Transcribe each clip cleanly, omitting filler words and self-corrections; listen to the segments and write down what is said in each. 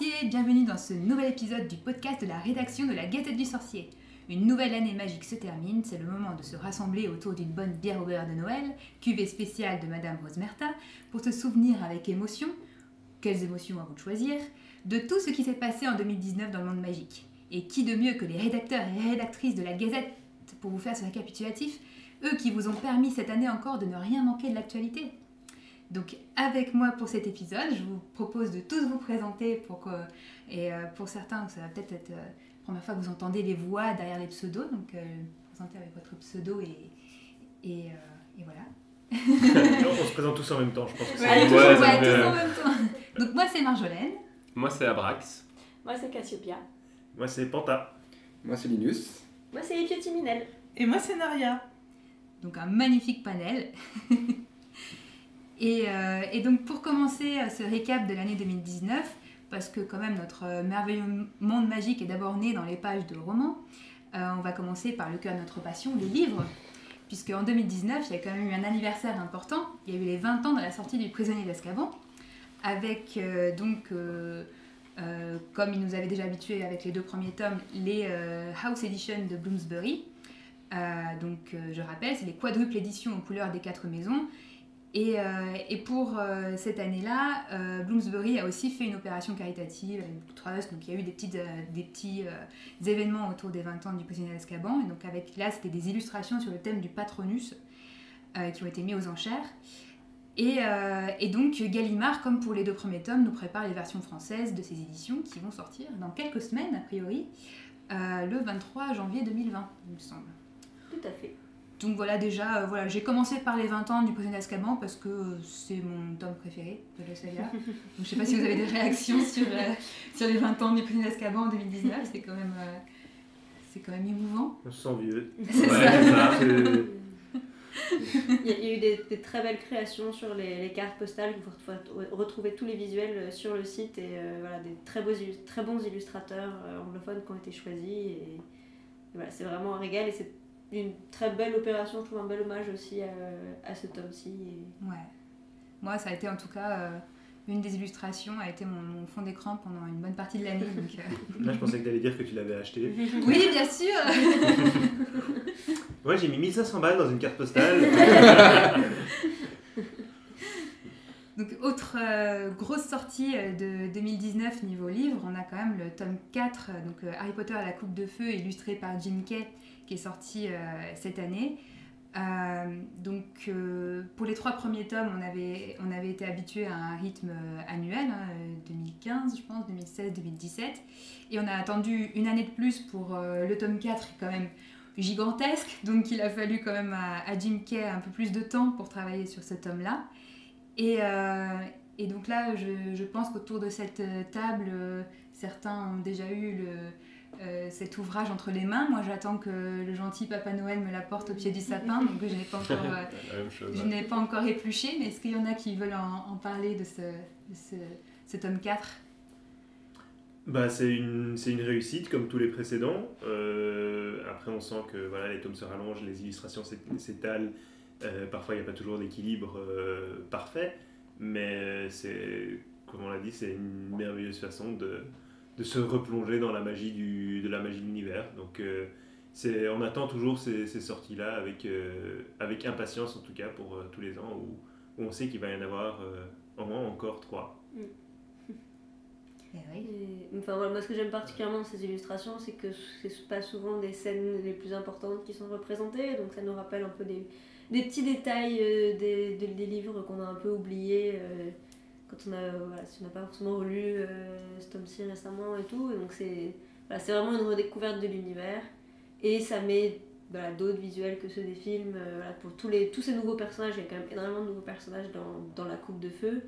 sorciers, bienvenue dans ce nouvel épisode du podcast de la rédaction de la Gazette du Sorcier. Une nouvelle année magique se termine, c'est le moment de se rassembler autour d'une bonne bière au beurre de Noël, cuvée spéciale de Madame Rosemerta, pour se souvenir avec émotion, quelles émotions à vous de choisir, de tout ce qui s'est passé en 2019 dans le monde magique. Et qui de mieux que les rédacteurs et rédactrices de la Gazette pour vous faire ce récapitulatif, eux qui vous ont permis cette année encore de ne rien manquer de l'actualité. Donc avec moi pour cet épisode, je vous propose de tous vous présenter pour certains, ça va peut-être être la première fois que vous entendez les voix derrière les pseudos, donc présentez avec votre pseudo et voilà. On se présente tous en même temps, je pense que c'est tous en même temps. Donc moi c'est Marjolaine. Moi c'est Abrax. Moi c'est Cassiopia. Moi c'est Panta. Moi c'est Linus. Moi c'est Epiotiminel. Et moi c'est Naria. Donc un magnifique panel. Et donc pour commencer ce récap de l'année 2019, parce que quand même notre merveilleux monde magique est d'abord né dans les pages de romans, on va commencer par le cœur de notre passion, les livres. Puisque en 2019, il y a quand même eu un anniversaire important, il y a eu les 20 ans de la sortie du Prisonnier d'Azkaban, avec comme il nous avait déjà habitués avec les deux premiers tomes, les House Edition de Bloomsbury. Je rappelle, c'est les quadruples éditions aux couleurs des 4 maisons. Et pour cette année-là, Bloomsbury a aussi fait une opération caritative avec beaucoup de trust. Donc il y a eu des petits événements autour des 20 ans du Prisonnier d'Azkaban. Et donc là, c'était des illustrations sur le thème du Patronus qui ont été mis aux enchères. Et donc Gallimard, comme pour les 2 premiers tomes, nous prépare les versions françaises de ces éditions qui vont sortir dans quelques semaines, a priori, le 23 janvier 2020, il me semble. Tout à fait. Donc voilà, déjà, j'ai commencé par les 20 ans du Prisonnier d'Azkaban parce que c'est mon tome préféré de la saga. Donc je ne sais pas si vous avez des réactions sur les 20 ans du Prisonnier d'Azkaban en 2019, c'est quand même émouvant. On se sent vieux. C'est ça. Il y a eu des très belles créations sur les cartes postales, vous pouvez retrouver tous les visuels sur le site et des très bons illustrateurs anglophones qui ont été choisis. Et voilà, c'est vraiment un régal et c'est une très belle opération, je trouve un bel hommage aussi à ce tome-ci. Ouais. Moi, ça a été en tout cas, une des illustrations a été mon fond d'écran pendant une bonne partie de l'année. Donc, Là, je pensais que tu allais dire que tu l'avais acheté. Oui, bien sûr. Ouais, j'ai mis 1500 balles dans une carte postale. Donc, autre grosse sortie de 2019 niveau livre, on a quand même le tome 4, donc Harry Potter à la coupe de feu, illustré par Jim Kay, qui est sorti cette année. Pour les 3 premiers tomes, on avait été habitué à un rythme annuel, 2015, je pense, 2016, 2017. Et on a attendu une année de plus pour le tome 4, qui est quand même gigantesque. Donc il a fallu quand même à Jim Kay un peu plus de temps pour travailler sur ce tome-là. Et donc là, je pense qu'autour de cette table, certains ont déjà eu cet ouvrage entre les mains. Moi, j'attends que le gentil Papa Noël me l'apporte au pied du sapin, donc je n'ai pas encore épluché. Mais est-ce qu'il y en a qui veulent en parler de ce tome 4 ? C'est une réussite comme tous les précédents. Après, on sent que les tomes se rallongent, les illustrations s'étalent. Parfois, il n'y a pas toujours d'équilibre parfait, mais comme on l'a dit, c'est une merveilleuse façon de se replonger dans la magie de l'univers. Donc, on attend toujours ces sorties-là avec impatience, en tout cas, pour tous les ans, où on sait qu'il va y en avoir au moins encore 3. Oui. Moi, ce que j'aime particulièrement dans ces illustrations, c'est que c'est pas souvent des scènes les plus importantes qui sont représentées, donc ça nous rappelle un peu des petits détails des livres qu'on a un peu oubliés quand si on n'a pas forcément relu ce tome-ci récemment et tout. Et donc c'est vraiment une redécouverte de l'univers et ça met d'autres visuels que ceux des films. Pour tous ces nouveaux personnages, il y a quand même énormément de nouveaux personnages dans la coupe de feu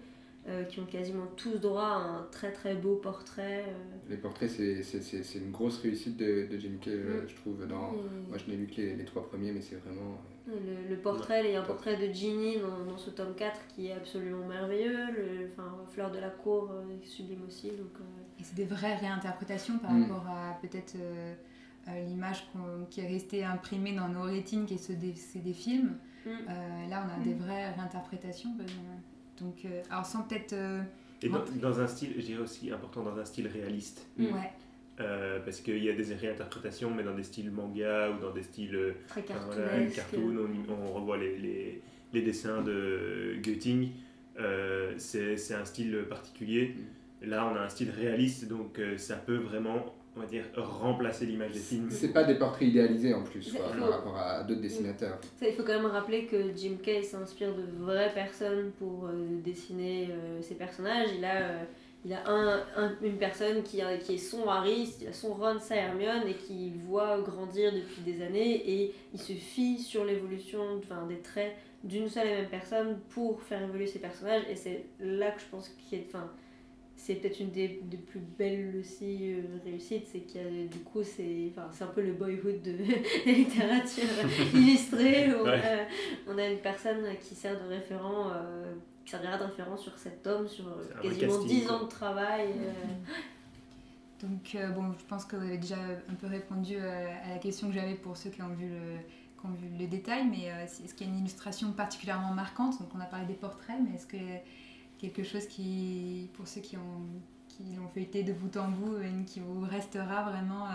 qui ont quasiment tous droit à un très très beau portrait. Les portraits, c'est une grosse réussite de Jim Kay, je trouve. Moi, je n'ai lu que les 3 premiers, mais c'est vraiment... Le portrait, il y a un portrait de Ginny dans ce tome 4 qui est absolument merveilleux. Fleur de la cour est sublime aussi. Et c'est des vraies réinterprétations par rapport à peut-être l'image qui est restée imprimée dans nos rétines, qui c'est des films. Là, on a des vraies réinterprétations. Donc, alors sans peut-être Et dans un style, je dirais aussi important, dans un style réaliste. Ouais. Parce qu'il y a des réinterprétations, mais dans des styles manga ou dans des styles très cartoon, on revoit les dessins de Götting. C'est un style particulier. Là, on a un style réaliste, donc ça peut vraiment, on va dire, remplacer l'image des films. C'est pas des portraits idéalisés en plus, quoi, par rapport à d'autres dessinateurs. Ça, il faut quand même rappeler que Jim Kay s'inspire de vraies personnes pour dessiner ses personnages. Il a une personne qui est son Harry, son Ron, sa Hermione, et qui voit grandir depuis des années, et il se fie sur l'évolution des traits d'une seule et même personne pour faire évoluer ses personnages, et c'est là que je pense qu'il y a, c'est peut-être une des plus belles aussi réussites, c'est qu'il y a du coup c'est un peu le boyhood de la littérature illustrée où on a une personne qui sert de référent qui servira de référence sur cet homme sur quasiment 10 ans de travail. Donc je pense que vous avez déjà un peu répondu à la question que j'avais pour ceux qui ont vu le détail, mais est-ce qu'il y a une illustration particulièrement marquante? Donc on a parlé des portraits, mais est-ce que quelque chose qui, pour ceux qui l'ont feuilleté de bout en bout, qui vous restera vraiment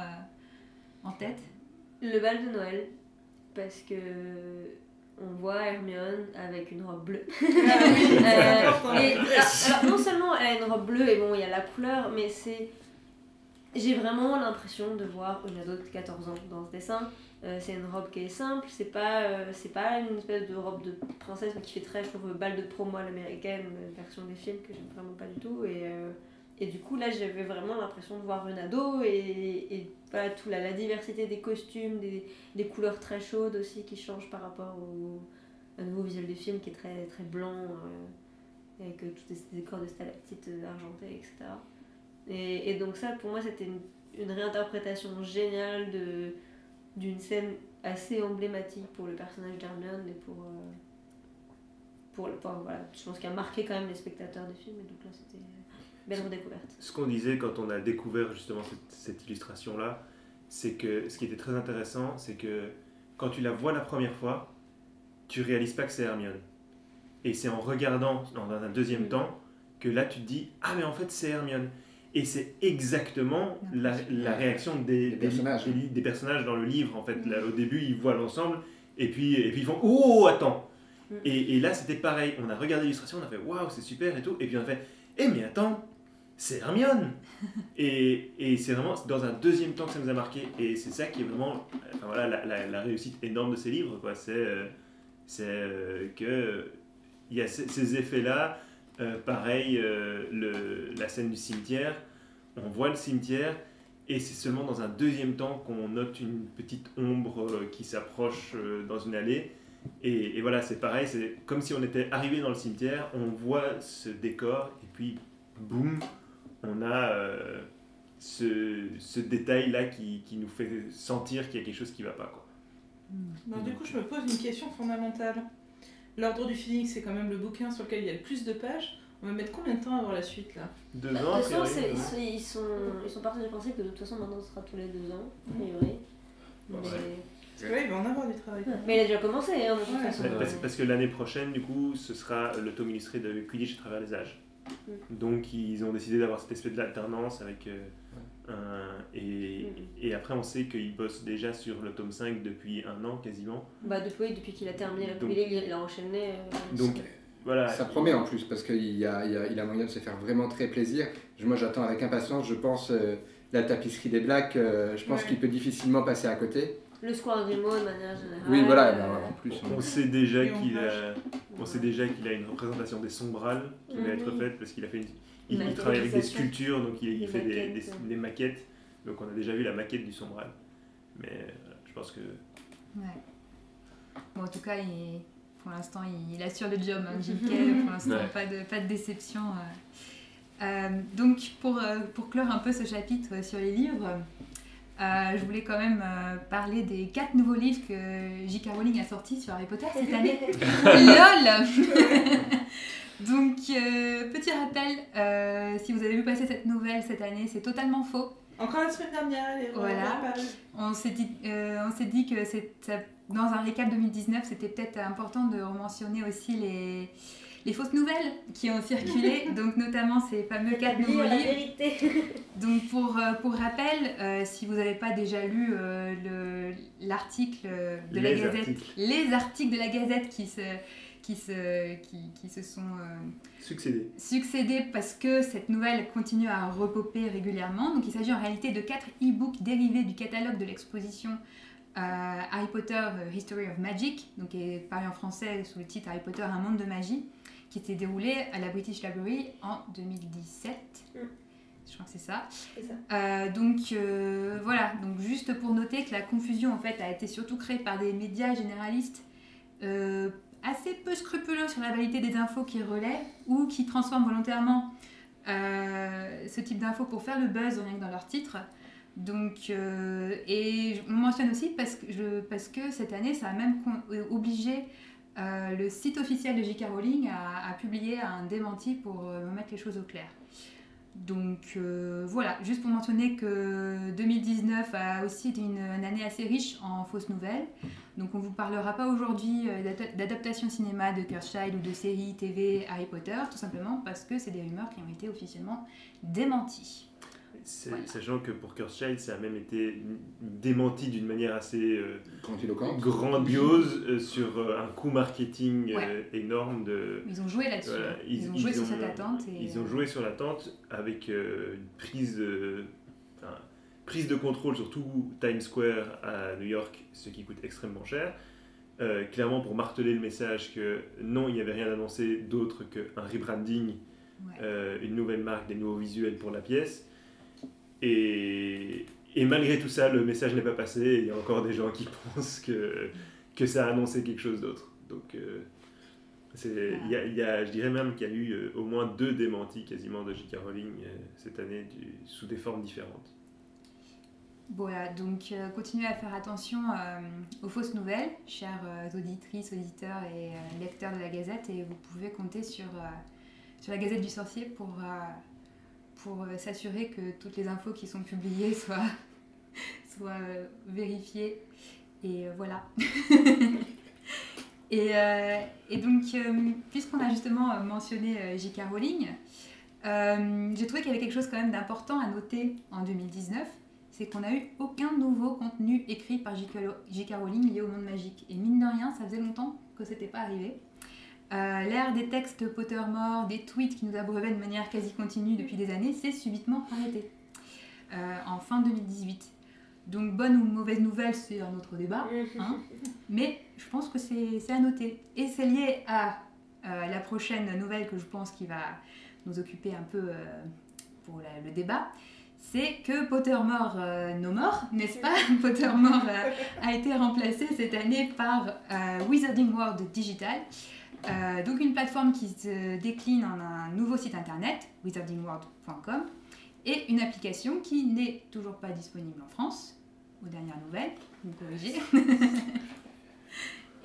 en tête? Le bal de Noël, parce que on voit Hermione avec une robe bleue. Alors, non seulement elle a une robe bleue, et bon, il y a la couleur, mais j'ai vraiment l'impression de voir une ado de 14 ans dans ce dessin. C'est une robe qui est simple, c'est pas une espèce de robe de princesse, mais qui fait très, je trouve, bal de promo à l'américaine, version des films que j'aime vraiment pas du tout. Et du coup, là, j'avais vraiment l'impression de voir une ado, et voilà, la diversité des costumes, des couleurs très chaudes aussi qui changent par rapport au nouveau visuel du film qui est très, très blanc, avec tous ces décors de stalactites argentées, etc. Et donc ça, pour moi, c'était une réinterprétation géniale d'une scène assez emblématique pour le personnage d'Hermione et voilà, je pense qu'il a marqué quand même les spectateurs du film, et donc là, c'était belle redécouverte. Ce qu'on disait quand on a découvert justement cette illustration-là, c'est que ce qui était très intéressant, c'est que quand tu la vois la première fois, tu réalises pas que c'est Hermione. Et c'est en regardant dans un deuxième temps que là tu te dis « Ah mais en fait c'est Hermione ». Et c'est exactement la réaction des personnages dans le livre. En fait, là, au début, ils voient l'ensemble et puis ils font « Oh, attends !» Et là, c'était pareil. On a regardé l'illustration, on a fait « Waouh, c'est super !» et tout. Et puis on a fait « Eh mais attends, c'est Hermione !» Et c'est vraiment dans un deuxième temps que ça nous a marqué. Et c'est ça qui est vraiment la réussite énorme de ces livres, quoi. C'est que il y a ces effets-là. Pareil, la scène du cimetière, on voit le cimetière et c'est seulement dans un deuxième temps qu'on note une petite ombre qui s'approche dans une allée. Et voilà, c'est pareil, c'est comme si on était arrivé dans le cimetière, on voit ce décor et puis boum, on a ce détail-là qui nous fait sentir qu'il y a quelque chose qui ne va pas, quoi. Du coup, je me pose une question fondamentale. L'Ordre du Phénix, c'est quand même le bouquin sur lequel il y a le plus de pages. On va mettre combien de temps à voir la suite là? 2 ans. De toute façon, ils sont partis du principe que de toute façon maintenant ce sera tous les 2 ans, a priori. Parce que là, il va en avoir du travail. Mais il a déjà commencé, de toute façon. Parce que l'année prochaine, du coup, ce sera le tome illustré de Quidditch à travers les âges. Donc ils ont décidé d'avoir cette espèce d'alternance avec et après on sait qu'ils bossent déjà sur le tome 5 depuis 1 an quasiment. Depuis qu'il a terminé la Quidditch, il a enchaîné. Donc voilà. Ça promet en plus parce qu'il a moyen de se faire vraiment très plaisir. Moi j'attends avec impatience, je pense, la tapisserie des Blacks, je pense qu'il peut difficilement passer à côté. Le Square Grimaud de manière générale. Oui, voilà, en plus. On sait déjà qu'il a une représentation des Sombrales qui va être faite parce qu'il a fait il travaille avec des sculptures, donc il fait des maquettes. Donc on a déjà vu la maquette du Sombral. Mais je pense que... Ouais. Bon, en tout cas, pour l'instant, il assure le job, Jim Kay. Pour l'instant, pas de déception. Donc, pour clore un peu ce chapitre sur les livres, je voulais quand même parler des 4 nouveaux livres que J.K. Rowling a sortis sur Harry Potter cette année. LOL. Donc, petit rappel, si vous avez vu passer cette nouvelle cette année, c'est totalement faux. Encore la semaine dernière, les voilà. On s'est dit que dans un récap 2019, c'était peut-être important de mentionner aussi les fausses nouvelles qui ont circulé, donc notamment ces fameux 4 nouveaux la livres. vérité. Donc pour rappel, si vous n'avez pas déjà lu l'article de la Gazette, les articles de la Gazette qui se sont succédés parce que cette nouvelle continue à repopper régulièrement. Donc il s'agit en réalité de 4 e-books dérivés du catalogue de l'exposition Harry Potter History of Magic, donc qui est paru en français sous le titre Harry Potter Un monde de magie, qui s'est déroulé à la British Library en 2017. Je crois que c'est ça. Donc voilà, donc juste pour noter que la confusion en fait a été surtout créée par des médias généralistes assez peu scrupuleux sur la validité des infos qu'ils relaient ou qui transforment volontairement ce type d'infos pour faire le buzz rien que dans leur titre. Donc, et on mentionne aussi parce que cette année, ça a même obligé le site officiel de J.K. Rowling à publier un démenti pour mettre les choses au clair. Donc voilà, juste pour mentionner que 2019 a aussi été une année assez riche en fausses nouvelles. Donc on ne vous parlera pas aujourd'hui d'adaptation cinéma de Cursed Child ou de séries TV Harry Potter, tout simplement parce que c'est des rumeurs qui ont été officiellement démenties. Voilà. Sachant que pour Cursed Child, ça a même été démenti d'une manière assez grandiose sur un coût marketing énorme. Ils ont joué là-dessus. Voilà, ils ont joué sur cette attente. Ils ont joué sur l'attente avec une prise de contrôle sur tout Times Square à New York, ce qui coûte extrêmement cher. Clairement pour marteler le message que non, il n'y avait rien annoncé d'autre qu'un rebranding, une nouvelle marque, des nouveaux visuels pour la pièce. Et malgré tout ça, le message n'est pas passé. Il y a encore des gens qui pensent que ça a annoncé quelque chose d'autre. Donc, je dirais même qu'il y a eu au moins 2 démentis quasiment de J.K. Rowling cette année sous des formes différentes. Voilà, donc continuez à faire attention aux fausses nouvelles, chères auditrices, auditeurs et lecteurs de la Gazette. Et vous pouvez compter sur la Gazette du Sorcier pour s'assurer que toutes les infos qui sont publiées soient vérifiées. Et voilà. et donc, puisqu'on a justement mentionné J.K. Rowling, j'ai trouvé qu'il y avait quelque chose quand même d'important à noter en 2019, c'est qu'on n'a eu aucun nouveau contenu écrit par J.K. Rowling lié au monde magique. Et mine de rien, ça faisait longtemps que ce n'était pas arrivé. L'ère des textes Pottermore, des tweets qui nous abreuvaient de manière quasi continue depuis des années, s'est subitement arrêté en fin 2018. Donc bonne ou mauvaise nouvelle, c'est un autre débat, hein, mais je pense que c'est à noter. Et c'est lié à la prochaine nouvelle que je pense qui va nous occuper un peu pour le débat. C'est que Pottermore no more, n'est-ce pas? Pottermore a été remplacé cette année par Wizarding World Digital. Donc une plateforme qui se décline en un nouveau site internet, wizardingworld.com, et une application qui n'est toujours pas disponible en France, aux dernières nouvelles, vous me corrigez.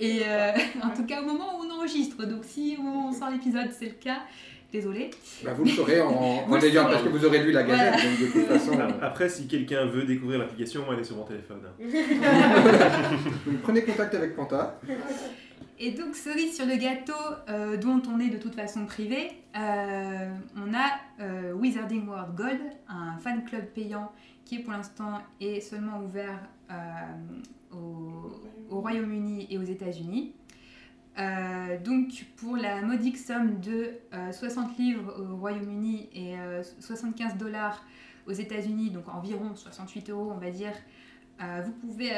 Et en tout cas au moment où on enregistre, donc si au moment où on sort l'épisode c'est le cas, désolé. Bah vous le saurez en ayant, parce que vous aurez lu la Gazette, voilà. Donc de toute façon... Après, si quelqu'un veut découvrir l'application, elle est sur mon téléphone. Donc prenez contact avec Panta. Et donc, cerise sur le gâteau dont on est de toute façon privé, on a Wizarding World Gold, un fan club payant qui pour l'instant est seulement ouvert au Royaume-Uni et aux États-Unis. Donc pour la modique somme de 60 livres au Royaume-Uni et $75 aux États-Unis, donc environ 68 €, on va dire, vous pouvez...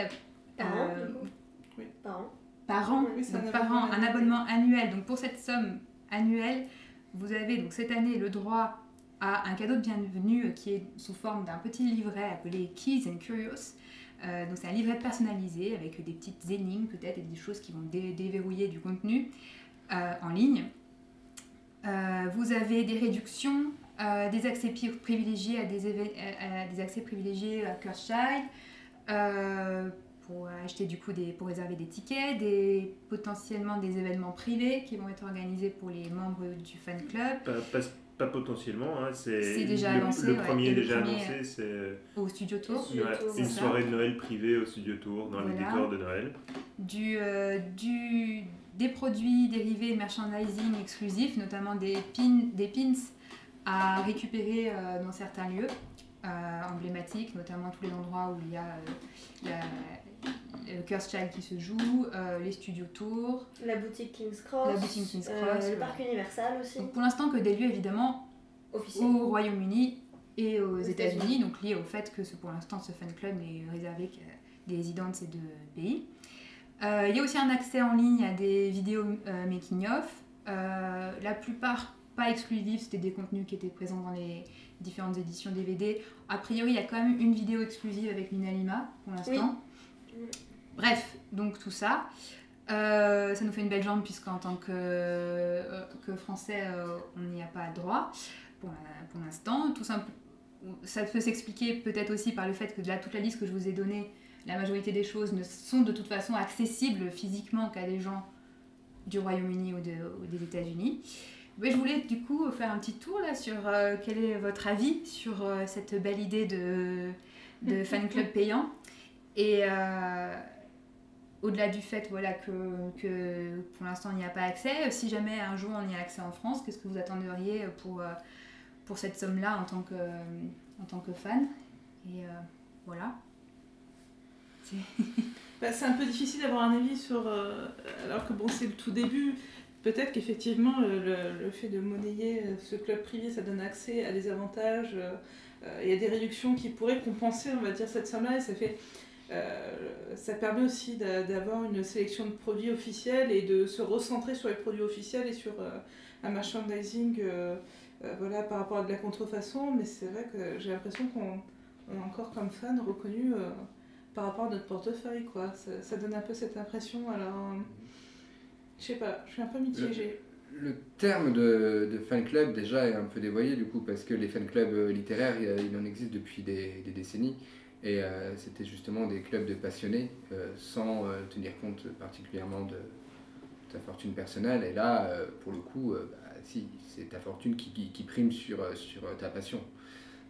Par an, oui, un abonnement annuel. Donc pour cette somme annuelle, vous avez donc cette année le droit à un cadeau de bienvenue qui est sous forme d'un petit livret appelé Keys and Curios. Donc c'est un livret personnalisé avec des petites énigmes peut-être et des choses qui vont déverrouiller du contenu en ligne. Vous avez des réductions, des accès privilégiés à des accès privilégiés à Cursed Child, pour acheter du coup pour réserver des tickets, potentiellement des événements privés qui vont être organisés pour les membres du fan club. Pas potentiellement, hein, C'est déjà annoncé, le ouais, premier et le déjà premier, annoncé, c'est au Studio Tour. Studio Tour, une c'est ça. soirée de Noël privée au Studio Tour, dans les Voilà. décors de Noël. Des produits dérivés merchandising exclusifs, notamment des pins à récupérer dans certains lieux emblématiques, notamment tous les endroits où il y a le Cursed Child qui se joue, les studios tours, La boutique King's Cross, le parc Universal aussi. Donc pour l'instant que des lieux évidemment Officiel. au Royaume-Uni et aux États-Unis. États-Unis, donc lié au fait que pour l'instant ce fan club n'est réservé qu'à des résidents de ces deux pays. Il y a aussi un accès en ligne à des vidéos making-of. La plupart pas exclusifs, c'était des contenus qui étaient présents dans les différentes éditions DVD. A priori, il y a quand même une vidéo exclusive avec Nina Lima pour l'instant. Oui. Bref, donc tout ça. Ça nous fait une belle jambe puisqu'en tant que Français, on n'y a pas droit pour l'instant. Tout simple, ça peut s'expliquer peut-être aussi par le fait que toute la liste que je vous ai donnée, la majorité des choses ne sont de toute façon accessibles physiquement qu'à des gens du Royaume-Uni ou des États-Unis. Mais je voulais du coup faire un petit tour là sur quel est votre avis sur cette belle idée de fan club payant. Et au-delà du fait voilà, que pour l'instant il n'y a pas accès, si jamais un jour on y a accès en France, qu'est-ce que vous attenderiez pour cette somme-là en tant que fan? Et voilà. C'est un peu difficile d'avoir un avis sur... alors que bon, c'est le tout début. Peut-être qu'effectivement, le fait de monnayer ce club privé, ça donne accès à des avantages et à des réductions qui pourraient compenser, on va dire, cette somme-là. Et ça permet aussi d'avoir une sélection de produits officiels et de se recentrer sur les produits officiels et sur un merchandising voilà, par rapport à de la contrefaçon. Mais c'est vrai que j'ai l'impression qu'on a encore comme fan reconnu par rapport à notre portefeuille, quoi. Ça donne un peu cette impression. Alors, je sais pas, je suis un peu mitigée. Le terme de fan club déjà est un peu dévoyé du coup parce que les fan clubs littéraires, il en existe depuis des décennies et c'était justement des clubs de passionnés sans tenir compte particulièrement de ta fortune personnelle. Et là, pour le coup, si, c'est ta fortune qui prime sur ta passion.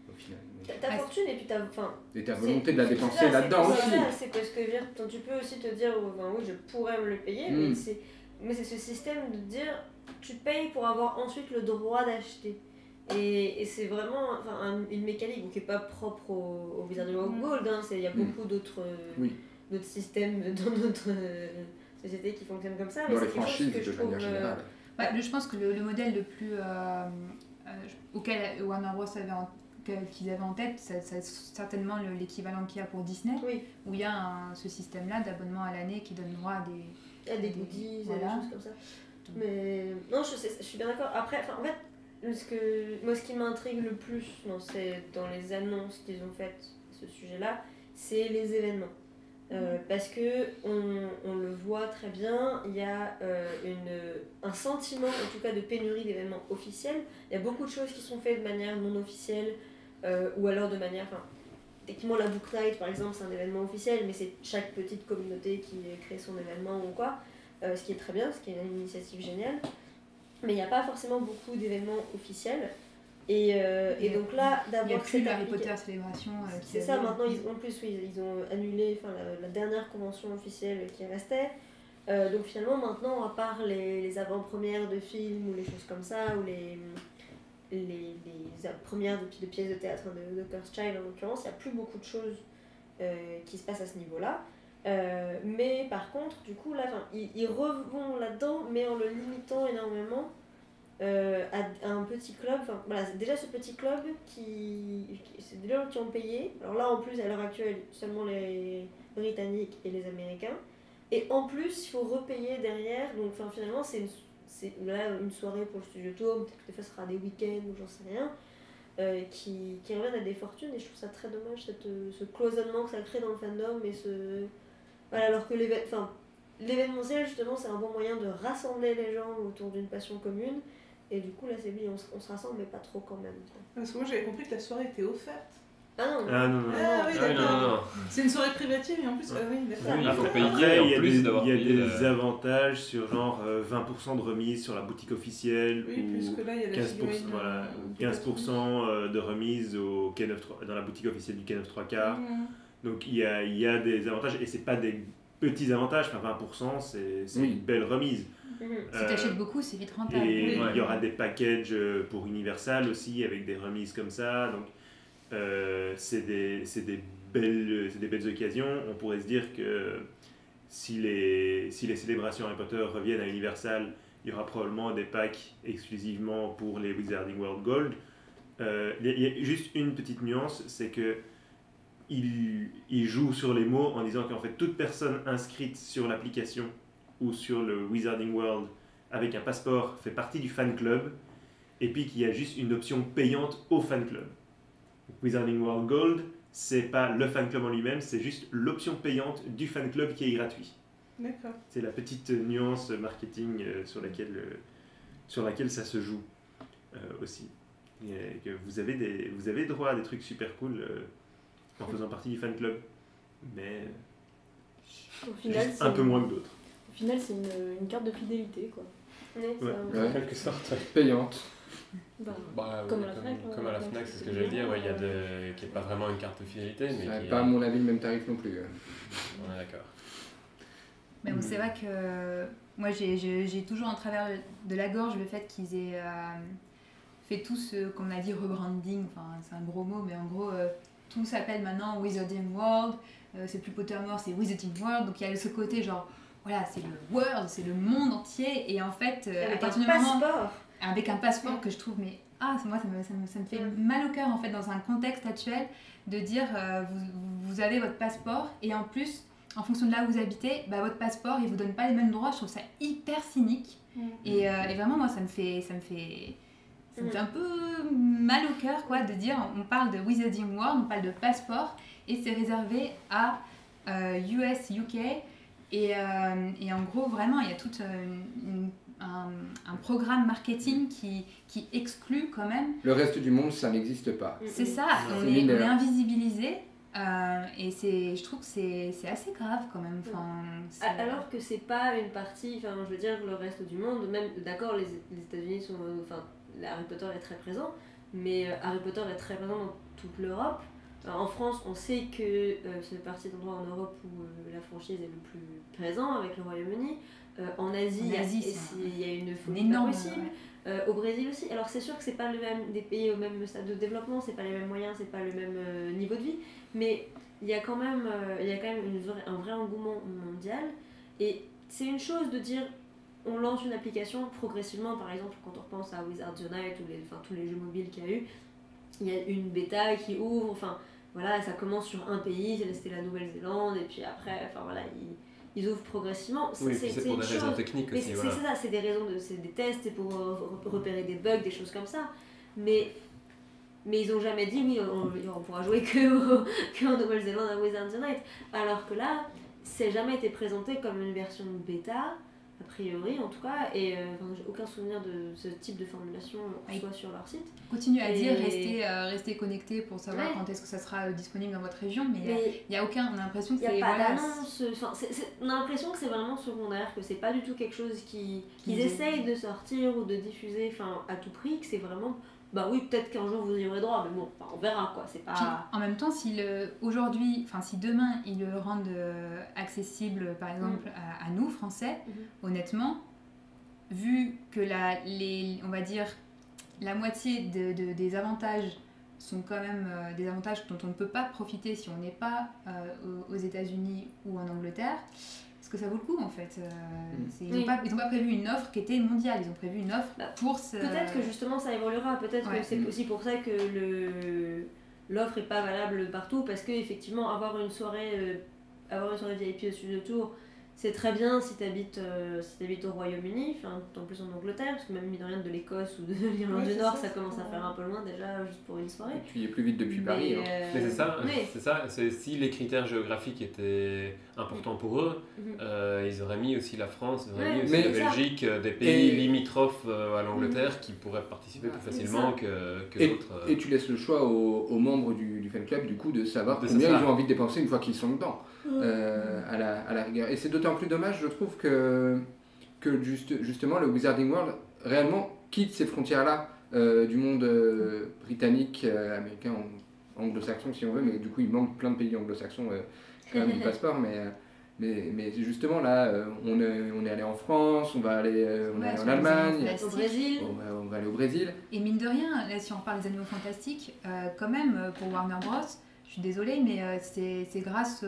Au final. Ta fortune et puis ta volonté de la dépenser là-dedans aussi. C'est parce que tu peux aussi te dire oui, je pourrais me le payer, mais c'est ce système de dire tu payes pour avoir ensuite le droit d'acheter. Et c'est vraiment une mécanique qui n'est pas propre au Wizarding of Gold. Il y a beaucoup d'autres systèmes dans notre société qui fonctionnent comme ça. Dans les franchises de manière générale. Je pense que le modèle le plus auquel Warner Bros. Qu'ils avaient en tête, c'est certainement l'équivalent qu'il y a pour Disney, où il y a ce système-là d'abonnement à l'année qui donne droit à des goodies, voilà. Des choses comme ça. Mais non, je suis bien d'accord. Après, en fait, ce qui m'intrigue le plus dans les annonces qu'ils ont faites à ce sujet-là, c'est les événements. Parce que on le voit très bien, il y a un sentiment en tout cas de pénurie d'événements officiels. Il y a beaucoup de choses qui sont faites de manière non officielle ou alors de manière... Techniquement la Book Night par exemple c'est un événement officiel, mais c'est chaque petite communauté qui crée son événement ou quoi, ce qui est très bien, ce qui est une initiative géniale. Mais il n'y a pas forcément beaucoup d'événements officiels. Et donc là, d'abord, il n'y a plus Harry Potter Célébration. C'est ça, maintenant, ils ont annulé la dernière convention officielle qui restait. Donc finalement, maintenant, à part les avant-premières de films ou les choses comme ça, ou les premières de pièces de théâtre de Cursed Child en l'occurrence, il n'y a plus beaucoup de choses qui se passent à ce niveau-là. Mais par contre, du coup, là, ils revont là-dedans, mais en le limitant énormément. À un petit club, c'est déjà ce petit club c'est des gens qui ont payé. Alors là en plus à l'heure actuelle seulement les Britanniques et les Américains, et en plus il faut repayer derrière, donc finalement c'est là une soirée pour le studio tour, peut-être que des fois ce sera des week-ends ou j'en sais rien, qui reviennent à des fortunes, et je trouve ça très dommage ce cloisonnement que ça crée dans le fandom, alors que l'événementiel justement c'est un bon moyen de rassembler les gens autour d'une passion commune. Et du coup, là, c'est bien, on se rassemble, mais pas trop quand même. Parce que moi, j'avais compris que la soirée était offerte. Ah non, Ah oui, d'accord. non. C'est une soirée privative et en plus, oui, d'accord. Oui, il faut Après, payer en il y a plus des, d'avoir il y a payé des avantages sur genre 20% de remise sur la boutique officielle Oui, ou puisque là, il y a la 15%, figurine. voilà, ou 15% de remise au dans la boutique officielle du K9 3 quarts. Donc il y a des avantages et c'est pas des petits avantages, enfin 20% c'est une belle remise. Si tu achètes beaucoup, c'est vite rentable. Et Oui. il y aura des packages pour Universal aussi avec des remises comme ça. Donc c'est des belles occasions. On pourrait se dire que si les célébrations Harry Potter reviennent à Universal, il y aura probablement des packs exclusivement pour les Wizarding World Gold. Il y a juste une petite nuance, c'est que il joue sur les mots en disant qu'en fait toute personne inscrite sur l'application ou sur le Wizarding World avec un passeport fait partie du fan club, et puis qu'il y a juste une option payante au fan club. Wizarding World Gold, c'est pas le fan club en lui-même, c'est juste l'option payante du fan club qui est gratuit. D'accord. C'est la petite nuance marketing sur laquelle ça se joue aussi. Et que vous avez droit à des trucs super cool en faisant partie du fan club, mais Au final, juste un peu moins que d'autres. Au final, c'est une carte de fidélité, quoi. Ouais, Ouais. en quelque sorte. Ouais. Payante. Bah, Bah, Comme oui, à la Fnac, comme à la Fnac, c'est ce que j'allais dire. Ouais, il y a qui n'est pas vraiment une carte de fidélité, mais Ouais, qui pas à mon avis le même tarif non plus. On est d'accord. Mais bon, c'est vrai que moi j'ai toujours en travers de la gorge le fait qu'ils aient fait tout ce qu'on a dit rebranding, enfin c'est un gros mot, mais en gros tout s'appelle maintenant Wizarding World, c'est plus Pottermore, c'est Wizarding World, donc il y a ce côté genre voilà, c'est le world, c'est le monde entier, et en fait à Avec partir un du moment passeport. avec un passeport que je trouve mais moi ça me fait mal au cœur en fait dans un contexte actuel de dire vous avez votre passeport et en plus en fonction de là où vous habitez, bah, votre passeport il vous donne pas les mêmes droits. Je trouve ça hyper cynique et vraiment moi ça me fait un peu mal au cœur quoi de dire on parle de Wizarding World, on parle de passeport et c'est réservé à US, UK et en gros vraiment il y a tout un programme marketing qui exclut quand même. Le reste du monde, ça n'existe pas. C'est ça, on C'est est mineur. invisibilisé et je trouve que c'est assez grave quand même. Enfin, Alors que c'est pas une partie, enfin je veux dire le reste du monde, même d'accord les États-Unis sont, enfin Harry Potter est très présent, mais Harry Potter est très présent dans toute l'Europe. En France, on sait que c'est une partie d'endroit en Europe où la franchise est le plus présent avec le Royaume-Uni. En Asie, il y a une folie pas possible. Au Brésil aussi. Alors c'est sûr que c'est pas le même des pays au même stade de développement, c'est pas les mêmes moyens, c'est pas le même niveau de vie, mais il y a quand même un vrai engouement mondial. Et c'est une chose de dire on lance une application progressivement, par exemple quand on repense à Wizards Unite ou tous les jeux mobiles qu'il y a eu, il y a une bêta qui ouvre, enfin voilà, ça commence sur un pays, c'était la Nouvelle-Zélande, et puis après, enfin voilà, ils ouvrent progressivement. Oui, c'est pour des raisons techniques aussi. C'est Voilà. ça, c'est des raisons, c'est des tests, c'est pour repérer des bugs, des choses comme ça. Mais ils ont jamais dit, oui, on pourra jouer qu'en Nouvelle-Zélande à Wizards Unite. Alors que là, c'est jamais été présenté comme une version bêta, a priori en tout cas, et j'ai aucun souvenir de ce type de formulation, soit sur leur site. Continue à dire restez connectés pour savoir quand est-ce que ça sera disponible dans votre région, mais il y a aucun, on a l'impression que c'est... Il n'y a pas voilà, d'annonce, on a l'impression que c'est vraiment secondaire, que c'est pas du tout quelque chose qu'ils essayent de sortir ou de diffuser à tout prix, que c'est vraiment... Bah oui, peut-être qu'un jour vous y aurez droit, mais bon, on verra quoi, c'est pas... Puis, en même temps, si demain ils le rendent accessible par exemple à nous, Français, honnêtement, vu que on va dire, la moitié des avantages sont quand même des avantages dont on ne peut pas profiter si on n'est pas aux États-Unis ou en Angleterre, est-ce que ça vaut le coup en fait ils n'ont pas prévu une offre qui était mondiale, ils ont prévu une offre pour ce... Peut-être que justement ça évoluera, peut-être que c'est aussi pour ça que l'offre n'est pas valable partout, parce qu'effectivement avoir une soirée VIP au Studio Tour, c'est très bien si t'habites au Royaume-Uni, enfin en plus en Angleterre, parce que même mine de rien de l'Écosse ou de l'Irlande du Nord, ça commence à faire un peu loin déjà, juste pour une soirée. Et tu y es plus vite depuis Paris. Hein. Mais c'est ça. Si les critères géographiques étaient importants pour eux, ils auraient mis aussi la France, ils auraient mis aussi la Belgique, des pays limitrophes à l'Angleterre qui pourraient participer plus facilement que d'autres. Et tu laisses le choix aux membres du fan club du coup de savoir combien ils ont envie de dépenser une fois qu'ils sont dedans, à la rigueur. Et c'est d'autant plus dommage, je trouve, que justement le Wizarding World réellement quitte ces frontières-là du monde britannique, américain, anglo-saxon si on veut, mais du coup il manque plein de pays anglo-saxons quand même du passeport, mais justement là on est allé en France, on va aller en Allemagne, au Brésil. On va aller au Brésil. Et mine de rien, là si on parle des animaux fantastiques, quand même pour Warner Bros, je suis désolée, mais c'est grâce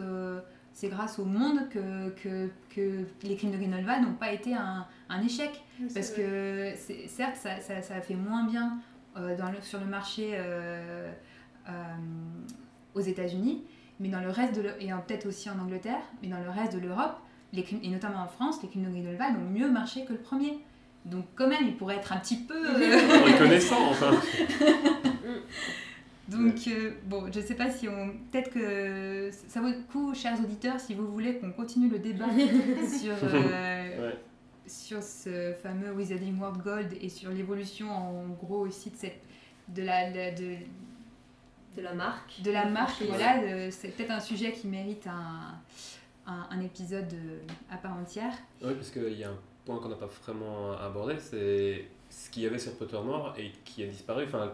au monde que les Crimes de Grindelwald n'ont pas été un échec. Oui, parce que certes, ça a fait moins bien sur le marché aux États-Unis, mais dans le reste et peut-être aussi en Angleterre, mais dans le reste de l'Europe, et notamment en France, les Crimes de Grindelwald ont mieux marché que le premier. Donc quand même, il pourrait être un petit peu... reconnaissant, enfin. Donc, bon, je sais pas si on... Peut-être que ça vaut le coup, chers auditeurs, si vous voulez qu'on continue le débat sur ce fameux Wizarding World Gold et sur l'évolution, en gros, aussi de la marque. De la marque, voilà. C'est peut-être un sujet qui mérite un épisode à part entière. Oui, parce qu'il y a un point qu'on n'a pas vraiment abordé, c'est ce qu'il y avait sur Pottermore et qui a disparu. Enfin,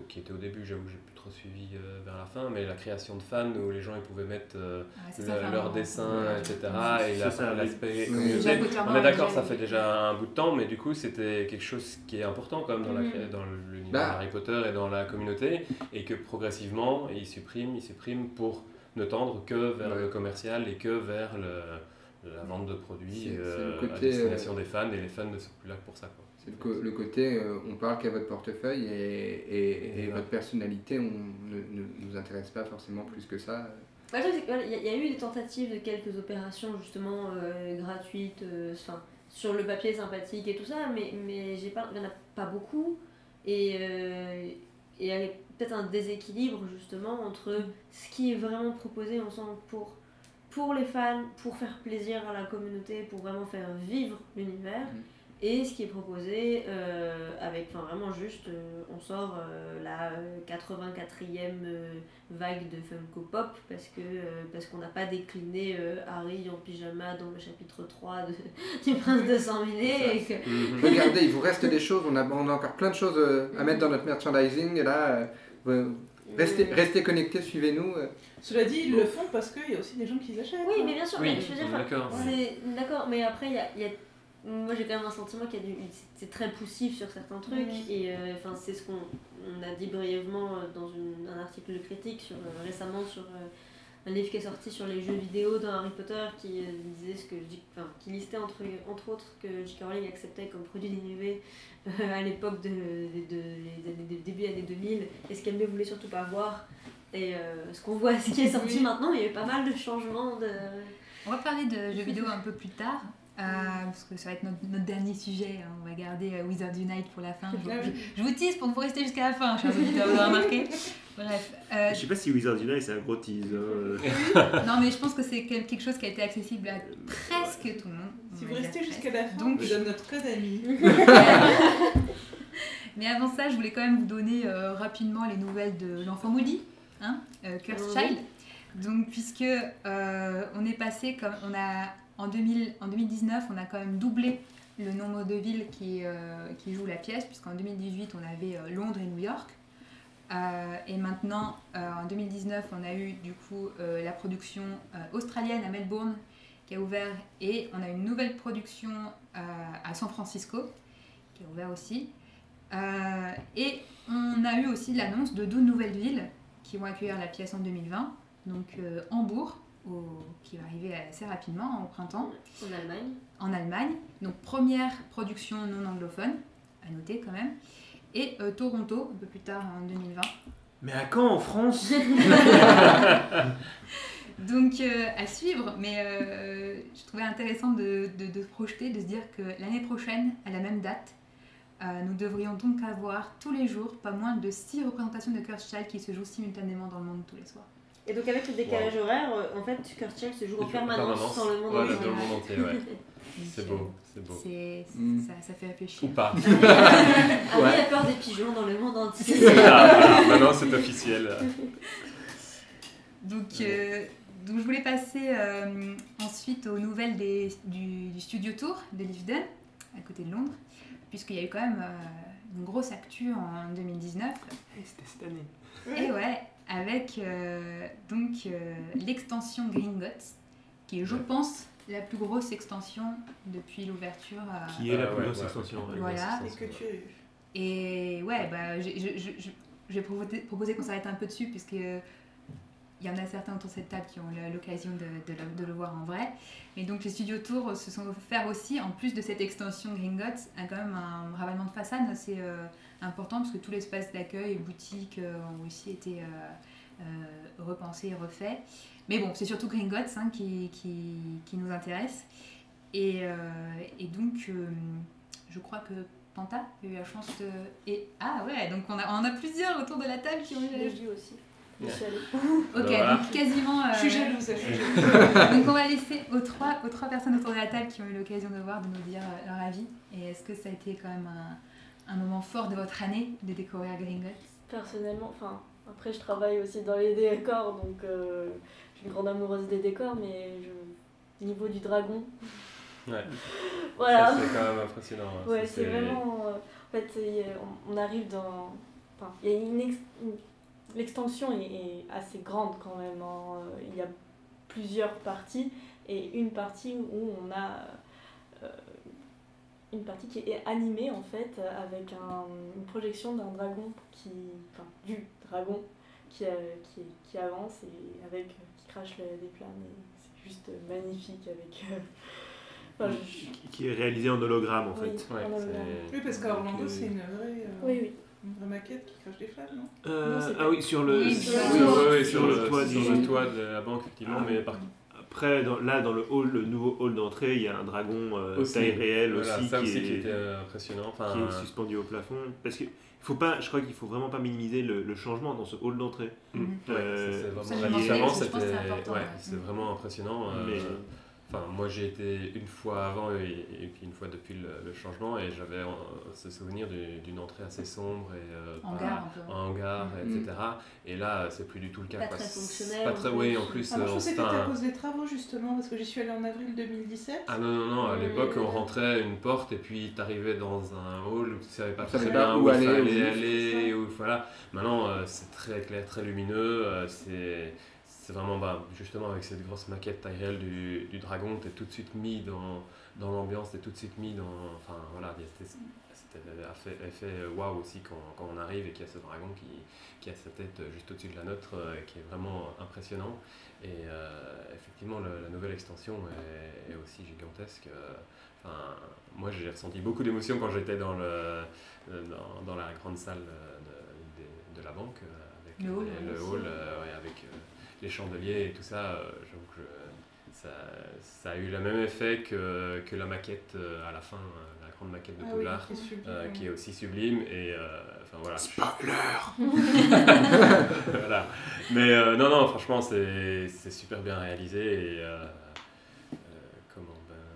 qui était au début, j'avoue que j'ai plus trop suivi vers la fin, mais la création de fans où les gens ils pouvaient mettre leurs dessins, etc. Et l'aspect communauté. On est d'accord, ça fait déjà un bout de temps, mais du coup c'était quelque chose qui est important quand même dans l'univers Harry Potter et dans la communauté, et que progressivement ils suppriment pour ne tendre que vers le commercial et que vers la vente de produits à destination des fans, et les fans ne sont plus là pour ça, quoi. C'est le côté, on parle qu'à votre portefeuille et votre personnalité, ne nous intéresse pas forcément plus que ça. Il y a eu des tentatives de quelques opérations justement gratuites, sur le papier sympathique et tout ça, mais il n'y en a pas beaucoup. Et il y a peut-être un déséquilibre justement entre ce qui est vraiment proposé, on sent, pour les fans, pour faire plaisir à la communauté, pour vraiment faire vivre l'univers. Et ce qui est proposé avec vraiment juste, on sort la 84e vague de Funko Pop parce qu'on n'a pas décliné Harry en pyjama dans le chapitre 3 du Prince de Sang-Mêlé. Regardez, il vous reste des choses, on a encore plein de choses à mettre dans notre merchandising, et là, restez connectés, suivez-nous. Cela dit, ils le font parce qu'il y a aussi des gens qui les achètent. Oui, mais bien sûr, oui, je veux dire, d'accord, mais après, il y a moi j'ai quand même un sentiment c'est très poussif sur certains trucs, et c'est ce qu'on a dit brièvement dans un article de critique récemment sur un livre qui est sorti sur les jeux vidéo dans Harry Potter, qui disait qui listait entre autres que J.K. Rowling acceptait comme produit dérivé à l'époque des début années 2000, et ce qu'elle ne voulait surtout pas voir, et ce qu'on voit, ce qui est sorti maintenant, il y a eu pas mal de changements. On va parler de jeux vidéo un peu plus tard. Parce que ça va être notre dernier sujet, hein. On va garder Wizards Unite pour la fin. Je vous tease pour que vous restez jusqu'à la fin, chers auditeurs, vous avez remarqué. Bref. Je sais pas si Wizards Unite c'est un gros tease. Non, mais je pense que c'est quelque chose qui a été accessible à presque tout le monde. Si vous restez jusqu'à la fin, on vous donne notre code ami. Mais avant ça, je voulais quand même vous donner rapidement les nouvelles de l'enfant maudit, hein, Cursed Child. Donc, puisque on est passé comme en 2019, on a quand même doublé le nombre de villes qui jouent la pièce, puisqu'en 2018, on avait Londres et New York. Et maintenant, en 2019, on a eu du coup la production australienne à Melbourne qui a ouvert, et on a une nouvelle production à San Francisco qui a ouvert aussi. Et on a eu aussi l'annonce de 12 nouvelles villes qui vont accueillir la pièce en 2020. Donc Hambourg, qui va arriver assez rapidement, au printemps. En Allemagne. Donc première production non anglophone, à noter quand même. Et Toronto, un peu plus tard en 2020. Mais à quand en France? Donc à suivre, mais je trouvais intéressant de se projeter, de se dire que l'année prochaine, à la même date, nous devrions donc avoir tous les jours pas moins de 6 représentations de Cursed Child qui se jouent simultanément dans le monde tous les soirs. Et donc avec le décalage horaire, en fait, Cursed Child se joue en permanence dans le monde Voilà, entier. dans le monde entier, ouais. Donc, C'est beau, c'est beau. Ça fait réfléchir. Ou pas. Annie a peur des pigeons dans le monde entier. Voilà, maintenant c'est officiel. Donc je voulais passer ensuite aux nouvelles du Studio Tour de Leavesden, à côté de Londres, puisqu'il y a eu quand même une grosse actu en 2019. Et c'était cette année. Et ouais, avec l'extension Gringotts, qui est, je pense, la plus grosse extension depuis l'ouverture. Qui est la plus ouais, grosse ouais. extension. ouais. Voilà. Et que tu as eu. Et ouais, bah, j'ai proposé qu'on s'arrête un peu dessus, puisque il y en a certains autour de cette table qui ont eu l'occasion de le voir en vrai. Mais donc les studios Tour se sont offerts aussi, en plus de cette extension Gringotts, quand même un ravalement de façade assez important, parce que tout l'espace d'accueil et boutiques ont aussi été repensés et refaits. Mais bon, c'est surtout Gringotts qui nous intéresse. Et donc, je crois que Panta a eu la chance de... Ah ouais, donc on a plusieurs autour de la table qui ont eu Je l'ai vu aussi. Je suis allée. Ok, Voilà. donc quasiment... Je suis jalouse. Je suis jalouse. Donc on va laisser aux trois personnes autour de la table qui ont eu l'occasion de voir, de nous dire leur avis. Et est-ce que ça a été quand même un moment fort de votre année de découvrir Gringotts? Personnellement, enfin, après je travaille aussi dans les décors, donc je suis une grande amoureuse des décors, mais au niveau du dragon, Ouais. voilà. Ça, c'est quand même impressionnant. hein. Ouais, Ça, c'est vraiment. En fait, on arrive dans. Enfin, il y a l'extension est assez grande quand même. Hein. Il y a plusieurs parties et une partie où on a une partie qui est animée en fait avec une projection d'un dragon du dragon qui avance et qui crache des flammes. Et c'est juste magnifique avec. Qui est réalisé en hologramme en Oui. fait. Ouais, en hologramme. Oui, parce qu'à Orlando, Donc, c'est une vraie, Oui. une vraie maquette qui crache des flammes, non? Non, c'est Ah oui, sur le, Oui, sur, sur Oui, le- ouais, sur le toit du- toit de la banque, effectivement, mais par Après, dans le hall, le nouveau hall d'entrée, il y a un dragon aussi, taille réelle voilà, aussi, ça qui aussi est, qui était impressionnant. Enfin, qui est suspendu au plafond. Parce que je crois qu'il faut vraiment pas minimiser le changement dans ce hall d'entrée. ouais, Euh, ça, ça, c'est je m'en vraiment la souviens, différence, parce que je pense que c'est c'était important, ouais, ouais. c'est vraiment impressionnant. Mais- Enfin, moi j'ai été une fois avant et puis une fois depuis le changement et j'avais ce souvenir d'une entrée assez sombre et Hangar un peu. en hangar, Mhm. etc. Et là, c'est plus du tout le cas. Pas quoi. très C'est fonctionnel, Pas en très, plus. oui, en plus. Ah, moi, je pensais que c'était enfin, à cause des travaux, justement, parce que j'y suis allée en avril 2017. Ah non, à l'époque on rentrait une porte et puis t'arrivais dans un hall où tu savais pas Tu très savais bien pas où où il aller, fallait où aller, ou voilà. Maintenant c'est très clair, très lumineux, c'est vraiment justement avec cette grosse maquette taille réelle du dragon, t'es tout de suite mis dans l'ambiance, t'es tout de suite mis dans... Enfin voilà, il y a cet effet waouh aussi quand on arrive et qu'il y a ce dragon qui a sa tête juste au-dessus de la nôtre, qui est vraiment impressionnant. Et effectivement, la nouvelle extension est aussi gigantesque. Enfin, moi, j'ai ressenti beaucoup d'émotions quand j'étais dans la grande salle de la banque, avec Le hall, le aussi. hall, ouais, avec les chandeliers et tout ça. J'avoue que ça a eu le même effet que la maquette à la fin, la grande maquette de Ah oui, Poudlard. qui est sublime. Qui est aussi sublime et enfin voilà. Voilà. Mais non, franchement, c'est super bien réalisé et comment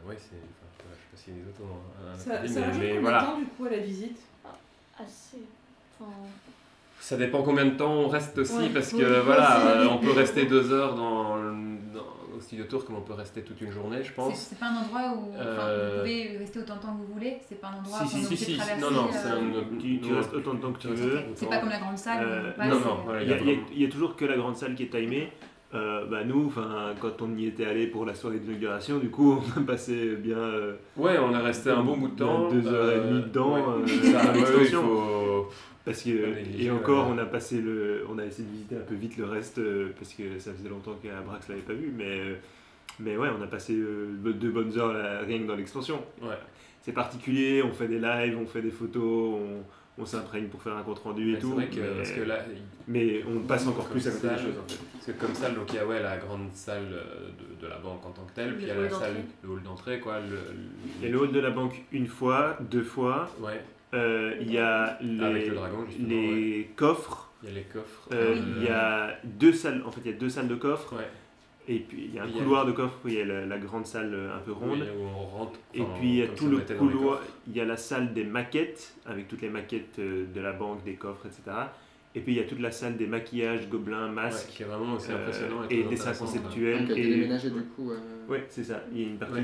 ouais, c'est. Enfin, je sais pas si les autres ont un Ça avis, rajoute mais combien de voilà. temps, du coup, à la visite? Assez. Enfin, Ça dépend combien de temps on reste aussi, Ouais. parce que Oui, voilà, aussi. on peut rester 2 heures au studio tour comme on peut rester toute une journée, je pense. C'est pas un endroit où vous pouvez rester autant de temps que vous voulez. C'est pas un endroit où on est obligé de traverser. non, c'est un. Tu restes autant de temps que tu veux. C'est pas comme la grande salle. où on passe, non, voilà, Il y a toujours que la grande salle qui est timée. Nous, quand on y était allé pour la soirée d'inauguration, du coup, on a passé bien Ouais, on est resté un bon bout de temps. 2h30 dedans ouais. dans Ouais, l'extension. il faut... Parce que, négliger, et encore, ouais. on a essayé de visiter un peu vite le reste parce que ça faisait longtemps qu'Abrax l'avait pas vu, mais ouais, on a passé 2 bonnes heures là, rien que dans l'extension. Ouais. C'est particulier, on fait des lives, on fait des photos, on s'imprègne pour faire un compte rendu et tout. C'est vrai que, parce que là, mais on passe encore comme plus à côté des salle, choses en fait. Parce que comme salle, donc il y a la grande salle de la banque en tant que telle, puis il y a la salle, le hall d'entrée, quoi. Il y a le hall de la banque une fois, 2 fois. Ouais. Il y a Avec le dragon, justement, les coffres. Il y a les coffres. Il y a 2 salles. En fait, il y a 2 salles de coffres. Ouais. Et puis il y a un couloir de coffres où il y a la grande salle un peu ronde. Oui, où on rentre. Et puis il y a tout le couloir. Il y a la salle des maquettes avec toutes les maquettes de la banque, des coffres, etc. Et puis il y a toute la salle des maquillages, gobelins, masques. Qui est vraiment aussi impressionnant. Et dessins conceptuels. Donc, et déménagé du coup. Oui, c'est ça. Il y a une partie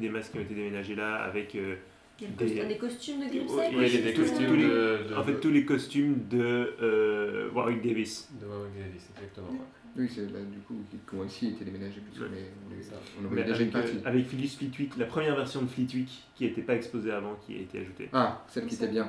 des masques qui ont été déménagés là avec. Il y a des costumes de Grimsey. Oui, il y a des costumes en fait, tous les costumes de Warwick Davis. De Warwick Davis, exactement. Oui, c'est là du coup qui ont aussi été déménagés puisqu'on on en Mais voyait déjà une avec, partie. avec Phyllis Fleetwick, la première version de Fleetwick qui n'était pas exposée avant, qui a été ajoutée. Ah, celle qui était bien.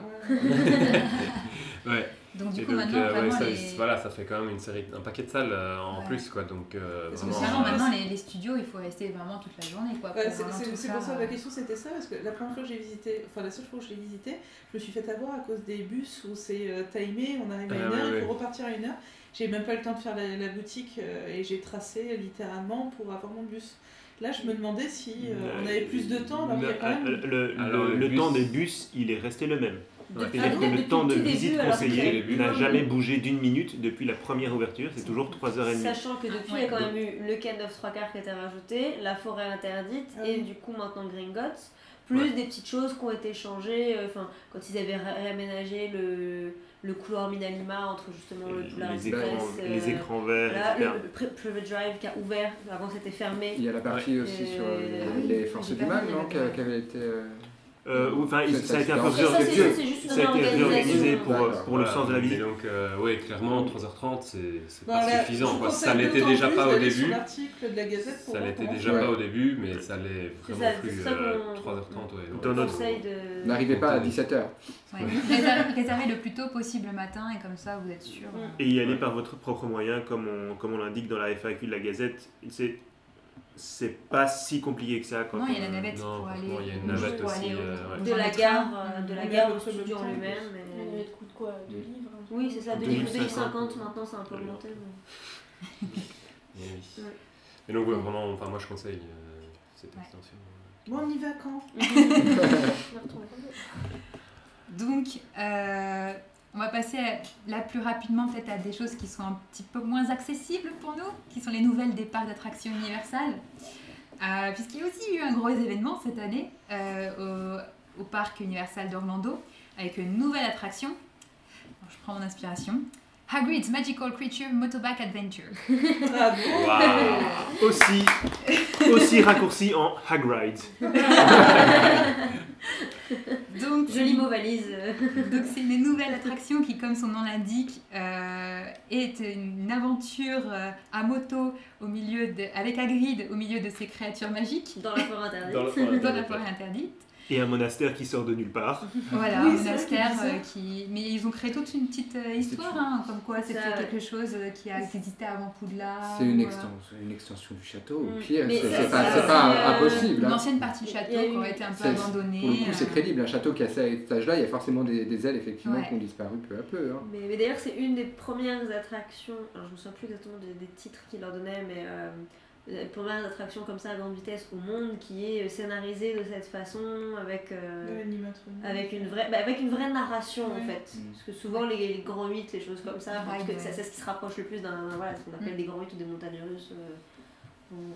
Ouais. Donc du Et coup donc, maintenant vraiment voilà, ça fait quand même un paquet de salles en plus, quoi. Donc parce que vraiment maintenant les studios, il faut rester vraiment toute la journée, quoi. C'est pour ça que la question c'était ça, parce que la première fois que j'ai visité, enfin la seule fois que je l'ai visité, je me suis fait avoir à cause des bus où c'est timé, on arrive à 1h, il faut repartir à 1h. J'ai même pas eu le temps de faire la boutique et j'ai tracé littéralement pour avoir mon bus. Là, je me demandais si on avait plus de temps, alors qu'il y a quand même... Le temps des bus, il est resté le même. C'est-à-dire que depuis le temps de tout début, visite alors conseillé que- n'a jamais bougé d'1 minute depuis la première ouverture, c'est toujours 3h30. Sachant que depuis, il y a quand même eu le quai 9 3/4 qui a été rajouté, la forêt interdite et du coup maintenant Gringotts, plus des petites choses qui ont été changées, quand ils avaient réaménagé le couloir Minalima entre justement le Polar Express, les écrans verts, voilà, etc. le Private Drive qui a ouvert, avant c'était fermé. Il y a la partie aussi sur les forces du mal, non, qui avait été... ça a été un peu Ça, c'est juste une réorganisé organisation. pour le sens de la visite. Et donc, oui, clairement, 3h30, c'est pas Voilà, suffisant. je Quoi. conseille Ça l'était d'autant déjà plus pas au d'aller sur début. l'article de la Gazette pour Ça voir l'était comment déjà Ouais. pas au début, mais ça l'est vraiment C'est plus ça qu'on- 3h30. Ouais, Dans notre- Conseil de... N'arrivez pas à 17h. Ouais. Réservez le plus tôt possible le matin et comme ça vous êtes sûr. Et y aller par votre propre moyen, comme on l'indique dans la FAQ de la Gazette, c'est pas si compliqué que ça. Quand Non, il y a la navette Non, pour aller. franchement, il y a une juste navette pour aussi, aller ouais. De la Ouais, gare le au studio en premier lui-même. Il y avait de coût de quoi 2 livres hein. Oui, c'est ça, 2,50 maintenant c'est un peu augmenté. Mais... Et oui. Ouais. Et donc, ouais, vraiment, moi je conseille cette Ouais. extension. Bon, on y va quand? Donc, on va passer là plus rapidement peut-être à des choses qui sont un petit peu moins accessibles pour nous, qui sont les nouvelles des parcs d'attractions Universal. Puisqu'il y a aussi eu un gros événement cette année au parc Universal d'Orlando avec une nouvelle attraction. Alors, je prends mon inspiration. Hagrid's Magical Creature Motorbike Adventure. Ah bon? Aussi raccourci en Hagrid. Donc, Joli mot valise. Donc c'est une nouvelle attraction qui, comme son nom l'indique, est une aventure à moto avec Hagrid au milieu de ses créatures magiques Dans la forêt interdite. dans la forêt interdite. Et un monastère qui sort de nulle part. Voilà, Oui, un c'est vrai monastère que c'est bizarre. Mais ils ont créé toute une petite histoire, hein, comme quoi c'était Ça, ouais. quelque chose qui existait avant Poudlard. C'est une ou, extension du château, au Mm. pire, Mais c'est ça, pas, c'est c'est pas aussi, impossible. une hein. ancienne partie du château Il y a qui eu- aurait été un peu C'est- abandonnée. Pour le coup, c'est crédible. Un château qui a cet âge-là, il y a forcément des ailes effectivement Ouais. qui ont disparu peu à peu. Hein. Mais d'ailleurs, c'est une des premières attractions, alors je me souviens plus exactement des titres qu'ils leur donnaient, mais la première attraction comme ça à grande vitesse au monde qui est scénarisée de cette façon avec avec une vraie narration en Ouais. fait. Parce que souvent les grands 8, les choses comme ça, Ouais, parce que ouais. c'est ce qui se rapproche le plus d'un ce qu'on appelle des grands 8 ou des montagnes russes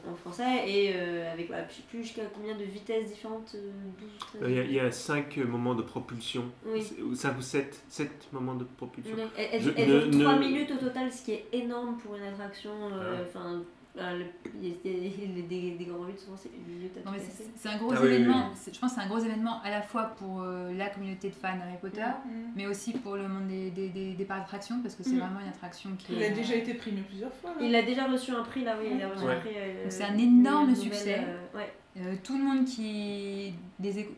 en français, et avec je sais plus jusqu'à combien de vitesses différentes, 12, 13. Il y a 5 moments de propulsion. Oui. 5 ou 7 moments de propulsion. Ouais. Elle Je- dure 3 ne- minutes au total, ce qui est énorme pour une attraction. Il y a des grands 8, souvent c'est une minute à Non, mais tout casser. c'est un gros Ah oui, événement. oui, Je pense que c'est un gros événement à la fois pour la communauté de fans Harry Potter, mais aussi pour le monde des parcs d'attractions, parce que c'est Mhm. vraiment une attraction qui Il a déjà été primé plusieurs fois. Là. Il a déjà reçu un prix là, oui, il a reçu Ouais. un prix. Donc c'est un énorme une succès. Ouais. Tout le monde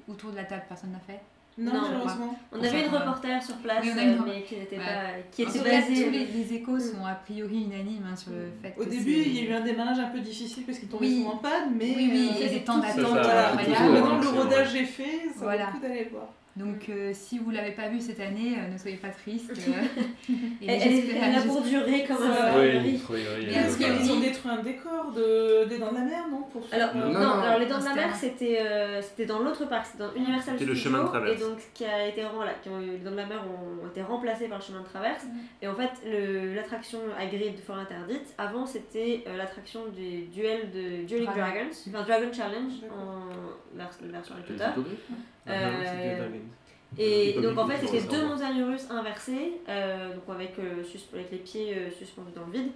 autour de la table, personne n'a fait. Non, Non, malheureusement. On Pour avait faire une un- reporter sur place, Oui, on a une- mais qui n'était Ouais. pas, qui En était tout cas, basée. tous les échos sont a priori unanimes sur le fait Au que début, c'est- il y a eu un démarrage un peu difficile parce qu'ils tombaient Oui. souvent en panne, mais Oui, il et des temps tout- d'attente ça, incroyables. Maintenant, le c'est rodage est fait, ça Voilà. vaut le coup d'aller voir. Donc si vous l'avez pas vu cette année, ne soyez pas triste. Elle est là pour durer comme un Oui, Est-ce qu'ils ont détruit un décor des Dents de la Mer, non Alors, Non, non, non, alors les Dents de c'était la Mer, c'était dans l'autre parc, c'était dans Universal C'était le Studios. chemin de traverse. Et donc, les Dents de la Mer ont été remplacées par le chemin de traverse. Et en fait, l'attraction Hagrid de Forêt Interdite, avant, c'était l'attraction du duel de Dueling Dragons, enfin Dragon Challenge, la version Harry Potter. Et donc en fait c'était 2 montagnes russes inversées, donc avec les pieds suspendus dans le vide,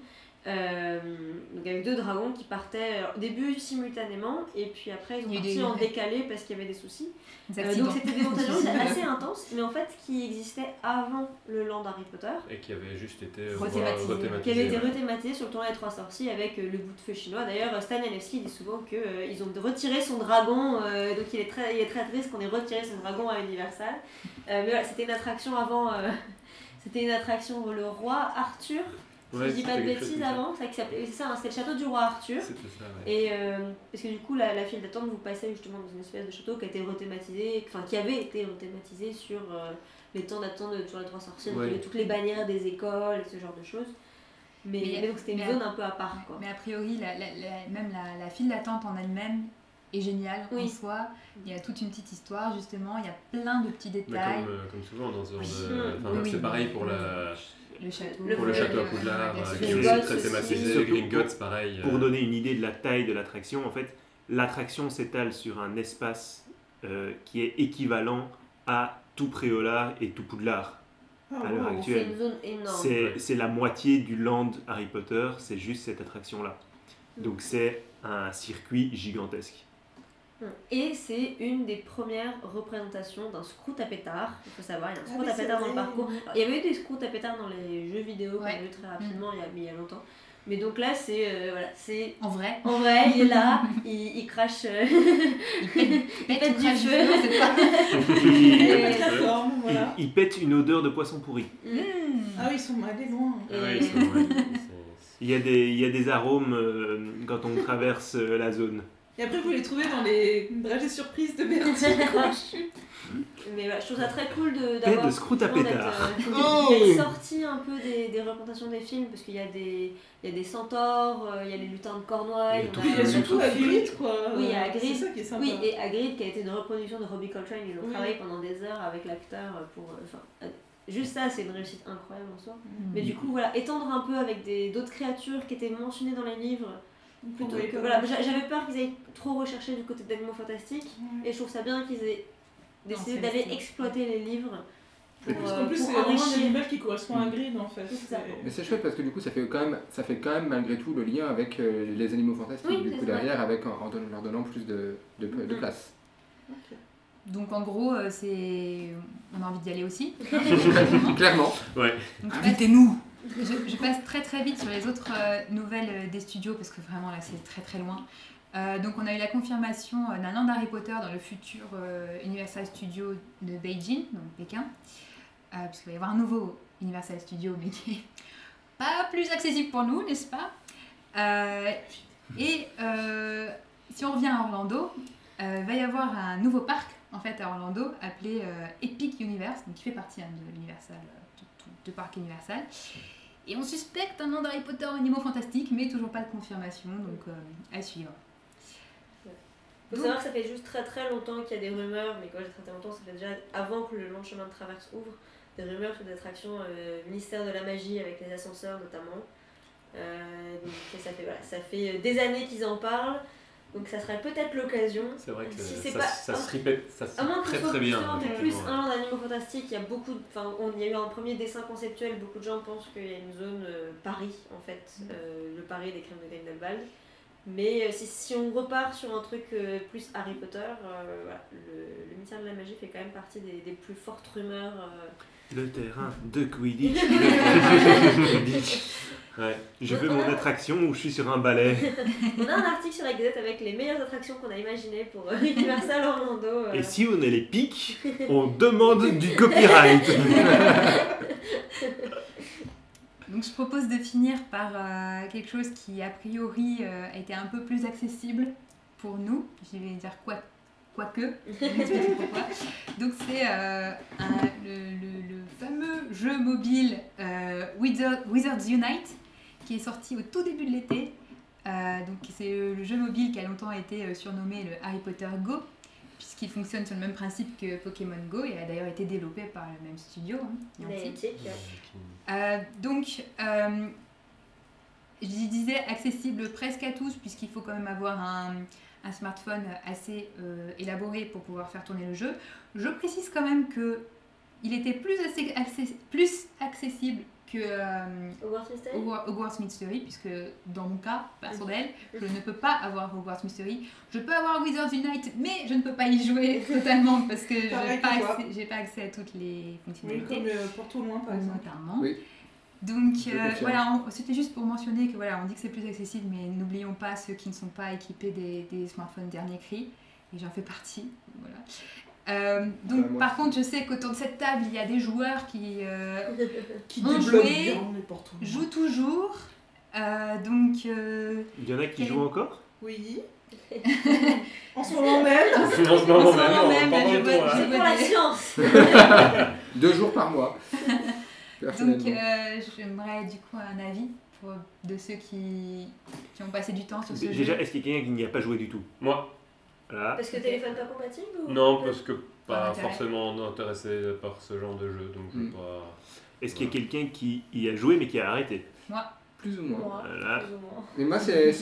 donc avec 2 dragons qui partaient au début simultanément et puis après ils ont parti en décalé parce qu'il y avait des souuits. Donc c'était des montagnes russes assez intenses, mais en fait qui existaient avant le land Harry Potter. Et qui avait juste été rethématisé. Qui avait été rethématisé sur le tournoi des 3 sorciers avec le bout de feu chinois. D'ailleurs Stan Janevski dit souvent qu'ils ont retiré son dragon, donc il est très triste qu'on ait retiré son dragon à Universal. Mais voilà, c'était une attraction avant, c'était une attraction le roi Arthur. Si je dis pas de bêtises avant, c'est ça, c'était le château du roi Arthur. C'était ça, ouais. Et parce que du coup, la file d'attente, vous passez justement dans une espèce de château qui a été rethématisé, enfin qui avait été rethématisé sur les temps d'attente sur les 3 sorciers, Ouais. toutes les bannières des écoles et ce genre de choses. Mais donc c'était une zone un peu à part, quoi. Mais a priori, même la file d'attente en elle-même est géniale en soi. Il y a toute une petite histoire, justement, il y a plein de petits détails. Comme souvent dans ce genre de... c'est pareil pour le château. Pour le château à Poudlard, qui est Gringotts très thématisé, Surtout Gringotts pareil. Pour donner une idée de la taille de l'attraction, en fait, l'attraction s'étale sur un espace qui est équivalent à tout Préolard et tout Poudlard à l'heure C'est actuelle. une zone énorme. C'est la moitié du land Harry Potter, c'est juste cette attraction-là. Donc c'est un circuit gigantesque. Et c'est une des premières représentations d'un scout à pétard. Il faut savoir, il y a un scout à pétard dans le parcours. Alors, il y avait eu des scouts à pétard dans les jeux vidéo qu'on a vu très rapidement il y a longtemps. Mais donc là, c'est en vrai. En vrai, il est là, il crache, il pète du feu. Il pète une odeur de poisson pourri. Ah oui, ils sont allés loin. Il y a des arômes quand on traverse la zone. Et après, vous les trouvez dans les dragées surprises de Bertie. Mais voilà, je trouve ça très cool d'avoir de scrout à pétard. D'être sorti un peu des représentations des films, parce qu'il y a des centaures, il y a les lutins de Cornouailles. Il y a surtout Hagrid, quoi. Oui, il y a Hagrid. C'est ça qui est sympa. Oui, et Hagrid qui a été une reproduction de Robbie Coltrane. Ils ont travaillé pendant des heures avec l'acteur pour... juste ça, c'est une réussite incroyable en soi. Mais du coup, voilà, étendre un peu avec d'autres créatures qui étaient mentionnées dans les livres. Plutôt que, voilà, j'avais peur qu'ils aient trop recherché du côté d'animaux fantastiques, et je trouve ça bien qu'ils aient décidé d'aller exploiter les livres. Parce qu'en plus, c'est vraiment un animal qui correspond à Hagrid en fait. Mais c'est chouette parce que du coup, ça fait quand même malgré tout le lien avec les animaux fantastiques, du coup, derrière, avec, leur donnant plus de place. Okay. Donc en gros, on a envie d'y aller aussi. Clairement. Ouais. Invitez-nous. Je passe très très vite sur les autres nouvelles des studios parce que vraiment là c'est très très loin. Donc on a eu la confirmation d'un land Harry Potter dans le futur Universal Studio de Beijing, donc Pékin. Parce qu'il va y avoir un nouveau Universal Studio mais qui est pas plus accessible pour nous, n'est-ce pas? Si on revient à Orlando, va y avoir un nouveau parc en fait à Orlando appelé Epic Universe, donc qui fait partie de l'Universal, de parc Universal. Et on suspecte un land Harry Potter au niveau fantastique, mais toujours pas de confirmation, donc à suivre. Il faut savoir que ça fait juste très très longtemps qu'il y a des rumeurs, mais quand j'ai très longtemps, ça fait déjà avant que le long chemin de traverse ouvre, des rumeurs sur des attractions ministère de la magie avec les ascenseurs notamment. Donc ça fait des années qu'ils en parlent. Donc ça serait peut-être l'occasion. C'est vrai que si ça se répète, ça se répète très bien. Plus un land d'animaux fantastiques, il y a il y a eu un premier dessin conceptuel, beaucoup de gens pensent qu'il y a une zone Paris en fait, le Paris des Crimes de Grindelwald. Mais si on repart sur un truc plus Harry Potter, voilà, le ministère de la magie fait quand même partie des plus fortes rumeurs. Le terrain de Quidditch. Ouais. Je veux mon attraction où je suis sur un balai. On a un article sur la Gazette avec les meilleures attractions qu'on a imaginées pour Universal Orlando. Et si on est les pics, on demande du copyright. Donc je propose de finir par quelque chose qui a priori a été un peu plus accessible pour nous. Je vais dire quoique, je vais expliquer pourquoi. Donc c'est le fameux jeu mobile Wizards Unite qui est sorti au tout début de l'été. Donc c'est le jeu mobile qui a longtemps été surnommé le Harry Potter Go, puisqu'il fonctionne sur le même principe que Pokémon Go. Il a d'ailleurs été développé par le même studio, Niantic. Donc je disais accessible presque à tous, puisqu'il faut quand même avoir un smartphone assez élaboré pour pouvoir faire tourner le jeu. Je précise quand même que il était plus accessible que Hogwarts Mystery, puisque dans mon cas personnel, je ne peux pas avoir Hogwarts Mystery. Je peux avoir Wizards Unite, mais je ne peux pas y jouer totalement parce que j'ai pas accès à toutes les fonctionnalités. Oui, comme pour tout le monde, par exemple. Notamment. Oui. Donc voilà, c'était juste pour mentionner que voilà, on dit que c'est plus accessible, mais n'oublions pas ceux qui ne sont pas équipés des smartphones dernier cri, et j'en fais partie. Voilà. Donc par contre, je sais qu'autour de cette table, il y a des joueurs qui ont joué, jouent toujours. Donc il y en a qui jouent encore? Oui. En ce moment même. En ce moment même, c'est pour la science. 2 jours par mois. Donc j'aimerais du coup un avis de ceux qui ont passé du temps sur ce jeu. Déjà, est-ce qu'il y a quelqu'un qui n'y a pas joué du tout? Moi. Voilà. Parce que téléphone pas compatible ou... Non, parce que pas forcément intéressé par ce genre de jeu, donc je pas... Est-ce qu'il y a quelqu'un qui y a joué mais qui a arrêté? Moi. Plus ou moins. Voilà. Plus ou moins. Mais moi, j'ai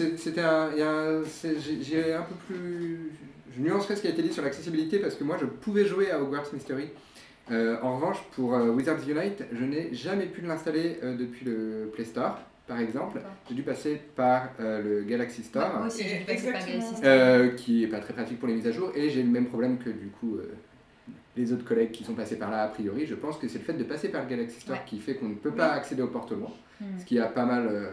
un peu plus... Je nuancerai ce qui a été dit sur l'accessibilité parce que moi, je pouvais jouer à Hogwarts Mystery. En revanche, pour Wizards Unite, je n'ai jamais pu l'installer depuis le Play Store. Par exemple, j'ai dû passer par le Galaxy Store, moi aussi, j'ai dû passer par Galaxy Store. qui n'est pas très pratique pour les mises à jour, et j'ai le même problème que du coup les autres collègues qui sont passés par là a priori. Je pense que c'est le fait de passer par le Galaxy Store qui fait qu'on ne peut pas accéder au porte au loin, ce qui a pas mal...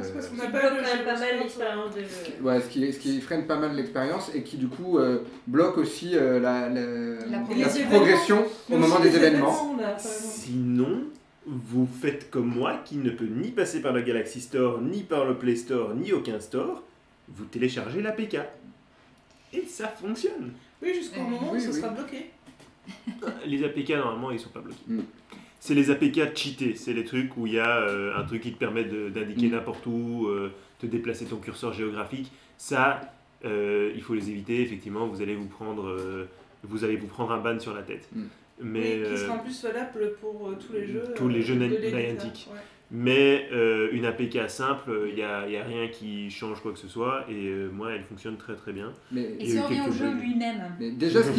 c'est parce qu'on qui n'a bloque quand même pas mal l'expérience de jeu. Ouais, ce qui freine pas mal l'expérience et qui du coup bloque aussi la progression au moment des événements. Sinon, vous faites comme moi qui ne peut ni passer par le Galaxy Store, ni par le Play Store, ni aucun store. Vous téléchargez l'APK. Et ça fonctionne. Oui, jusqu'au moment où ça sera bloqué. Les APK, normalement, ils sont pas bloqués. C'est les APK cheatés. C'est les trucs où il y a un truc qui te permet d'indiquer n'importe où, de déplacer ton curseur géographique. Ça, il faut les éviter. Effectivement, vous allez vous prendre un ban sur la tête. Mais, qui sera en plus valable pour tous les jeux. Tous les jeux Niantic. Ouais. Mais une APK simple, il n'y a rien qui change quoi que ce soit. Et moi, elle fonctionne très très bien. Et si on revient au jeu lui-même. Mais déjà, ce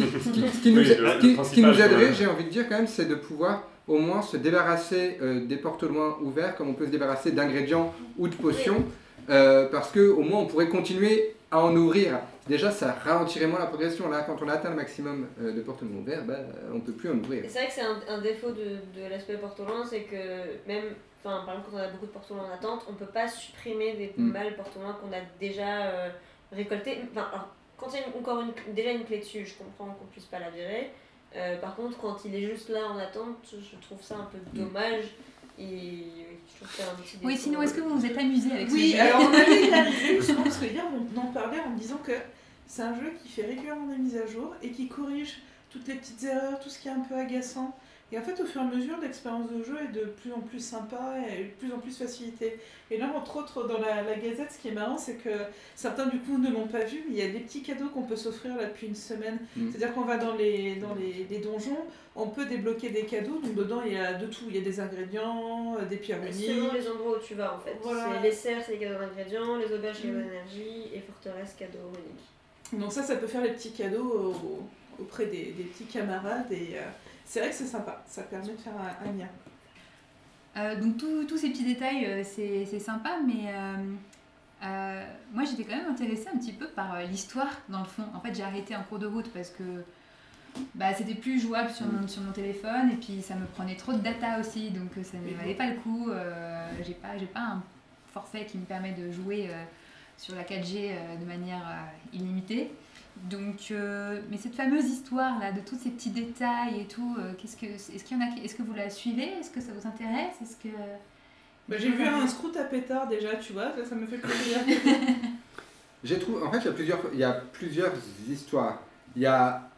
qui nous aiderait, j'ai envie de dire quand même, c'est de pouvoir au moins se débarrasser des portes loin ouverts, comme on peut se débarrasser d'ingrédients ou de potions. Parce qu'au moins, on pourrait continuer à en ouvrir. Déjà, ça ralentirait moins la progression. Là, quand on atteint le maximum de portes loin ouverts, on ne peut plus en ouvrir. C'est vrai que c'est un défaut de l'aspect porte loin, c'est que même, par exemple, quand on a beaucoup de portes loin en attente, on ne peut pas supprimer des mâles portes loin qu'on a déjà récoltés. Alors, quand il y a déjà une clé dessus, je comprends qu'on ne puisse pas la virer. Par contre, quand il est juste là en attente, je trouve ça un peu dommage. Et je trouve ça un petit défaut. Oui, sinon, est-ce que vous vous êtes amusé avec ce jeu? Oui, alors on avait réalisé justement parce que hier on en parlait en me disant que c'est un jeu qui fait régulièrement des mises à jour et qui corrige toutes les petites erreurs, tout ce qui est un peu agaçant. Et en fait, au fur et à mesure, l'expérience de jeu est de plus en plus sympa et de plus en plus facilitée. Et là, entre autres, dans la Gazette, ce qui est marrant, c'est que certains, du coup, ne l'ont pas vu, mais il y a des petits cadeaux qu'on peut s'offrir là depuis une semaine. C'est-à-dire qu'on va dans les donjons, on peut débloquer des cadeaux, donc dedans, il y a de tout. Il y a des ingrédients, des pierres uniques. Selon les endroits où tu vas, en fait. Voilà. C'est les serres, c'est les cadeaux d'ingrédients, les auberges, c'est les cadeaux d'énergie, et forteresse, cadeaux uniques. Donc ça peut faire les petits cadeaux auprès des petits camarades et... c'est vrai que c'est sympa, ça permet de faire un lien. Donc tous ces petits détails, c'est sympa, mais moi j'étais quand même intéressée un petit peu par l'histoire dans le fond. En fait, j'ai arrêté en cours de route parce que c'était plus jouable sur mon téléphone et puis ça me prenait trop de data aussi, donc ça ne valait pas le coup. J'ai pas un forfait qui me permet de jouer sur la 4G de manière illimitée. Donc, mais cette fameuse histoire là, de tous ces petits détails et tout, est-ce que vous la suivez? Est-ce que ça vous intéresse? J'ai vu un scout à pétard déjà, tu vois, ça me fait plaisir. En fait, il y a plusieurs histoires. il y a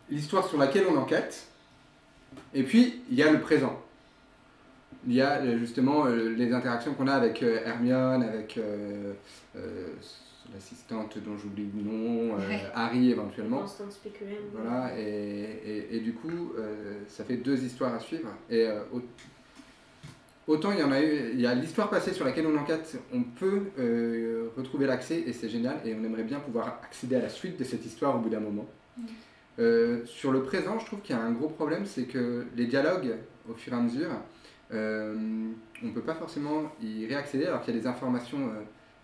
l'histoire sur laquelle on enquête, et puis il y a le présent. Il y a justement les interactions qu'on a avec Hermione, avec l'assistante dont j'oublie le nom, Harry éventuellement. Constance Pickering. Voilà, et du coup, ça fait 2 histoires à suivre. Et autant il y a l'histoire passée sur laquelle on enquête, on peut retrouver l'accès et c'est génial. Et on aimerait bien pouvoir accéder à la suite de cette histoire au bout d'un moment. Sur le présent, je trouve qu'il y a un gros problème, c'est que les dialogues, au fur et à mesure, on ne peut pas forcément y réaccéder alors qu'il y a des informations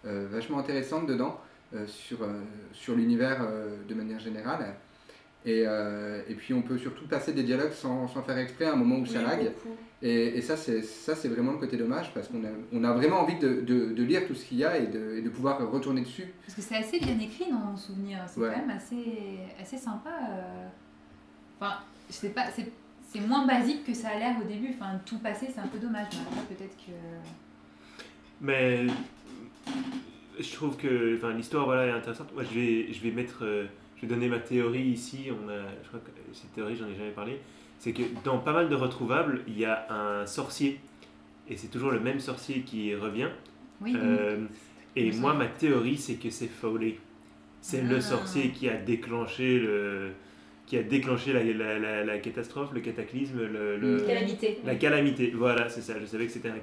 vachement intéressantes dedans sur l'univers de manière générale. Et puis on peut surtout passer des dialogues sans faire exprès à un moment où ça lag. Et ça c'est vraiment le côté dommage parce qu'on a vraiment envie de lire tout ce qu'il y a et de pouvoir retourner dessus. Parce que c'est assez bien écrit dans mon souvenir, c'est quand même assez sympa. Enfin, je sais pas, c'est moins basique que ça a l'air au début. Enfin, tout passer, c'est un peu dommage. Mais après, peut-être que... Mais je trouve que l'histoire voilà, est intéressante. Moi, je vais donner ma théorie ici. Je crois que cette théorie, j'en ai jamais parlé. C'est que dans pas mal de retrouvables, il y a un sorcier. Et c'est toujours le même sorcier qui revient. Oui. Et moi, ma théorie, c'est que c'est Fowley. C'est le sorcier qui a déclenché la catastrophe, le cataclysme, Calamité. la calamité. Voilà, c'est ça. Je savais que c'était un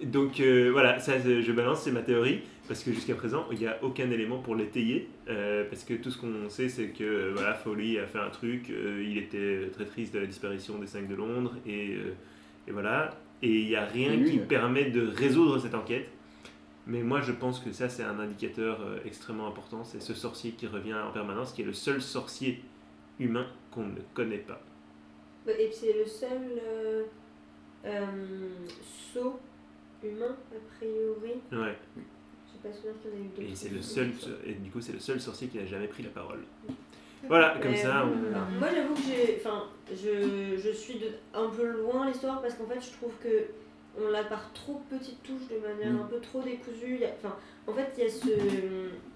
donc voilà, ça je balance, c'est ma théorie. Parce que jusqu'à présent, il n'y a aucun élément pour l'étayer. Parce que tout ce qu'on sait, c'est que voilà, Fowley a fait un truc. Il était très triste de la disparition des 5 de Londres. Et voilà. Et il n'y a rien qui permet de résoudre cette enquête. Mais moi, je pense que ça, c'est un indicateur extrêmement important. C'est ce sorcier qui revient en permanence, qui est le seul sorcier humain qu'on ne connaît pas. Et puis c'est le seul sceau humain, a priori. Ouais. Je suis pas sûre qu'il y en ait eu d'autres. Et c'est le seul, et du coup, c'est le seul sorcier qui n'a jamais pris la parole. Voilà, comme ça, on... Moi, j'avoue que je suis un peu loin l'histoire parce qu'en fait, je trouve que on l'a par trop petites touches de manière un peu trop décousue. En fait, il y a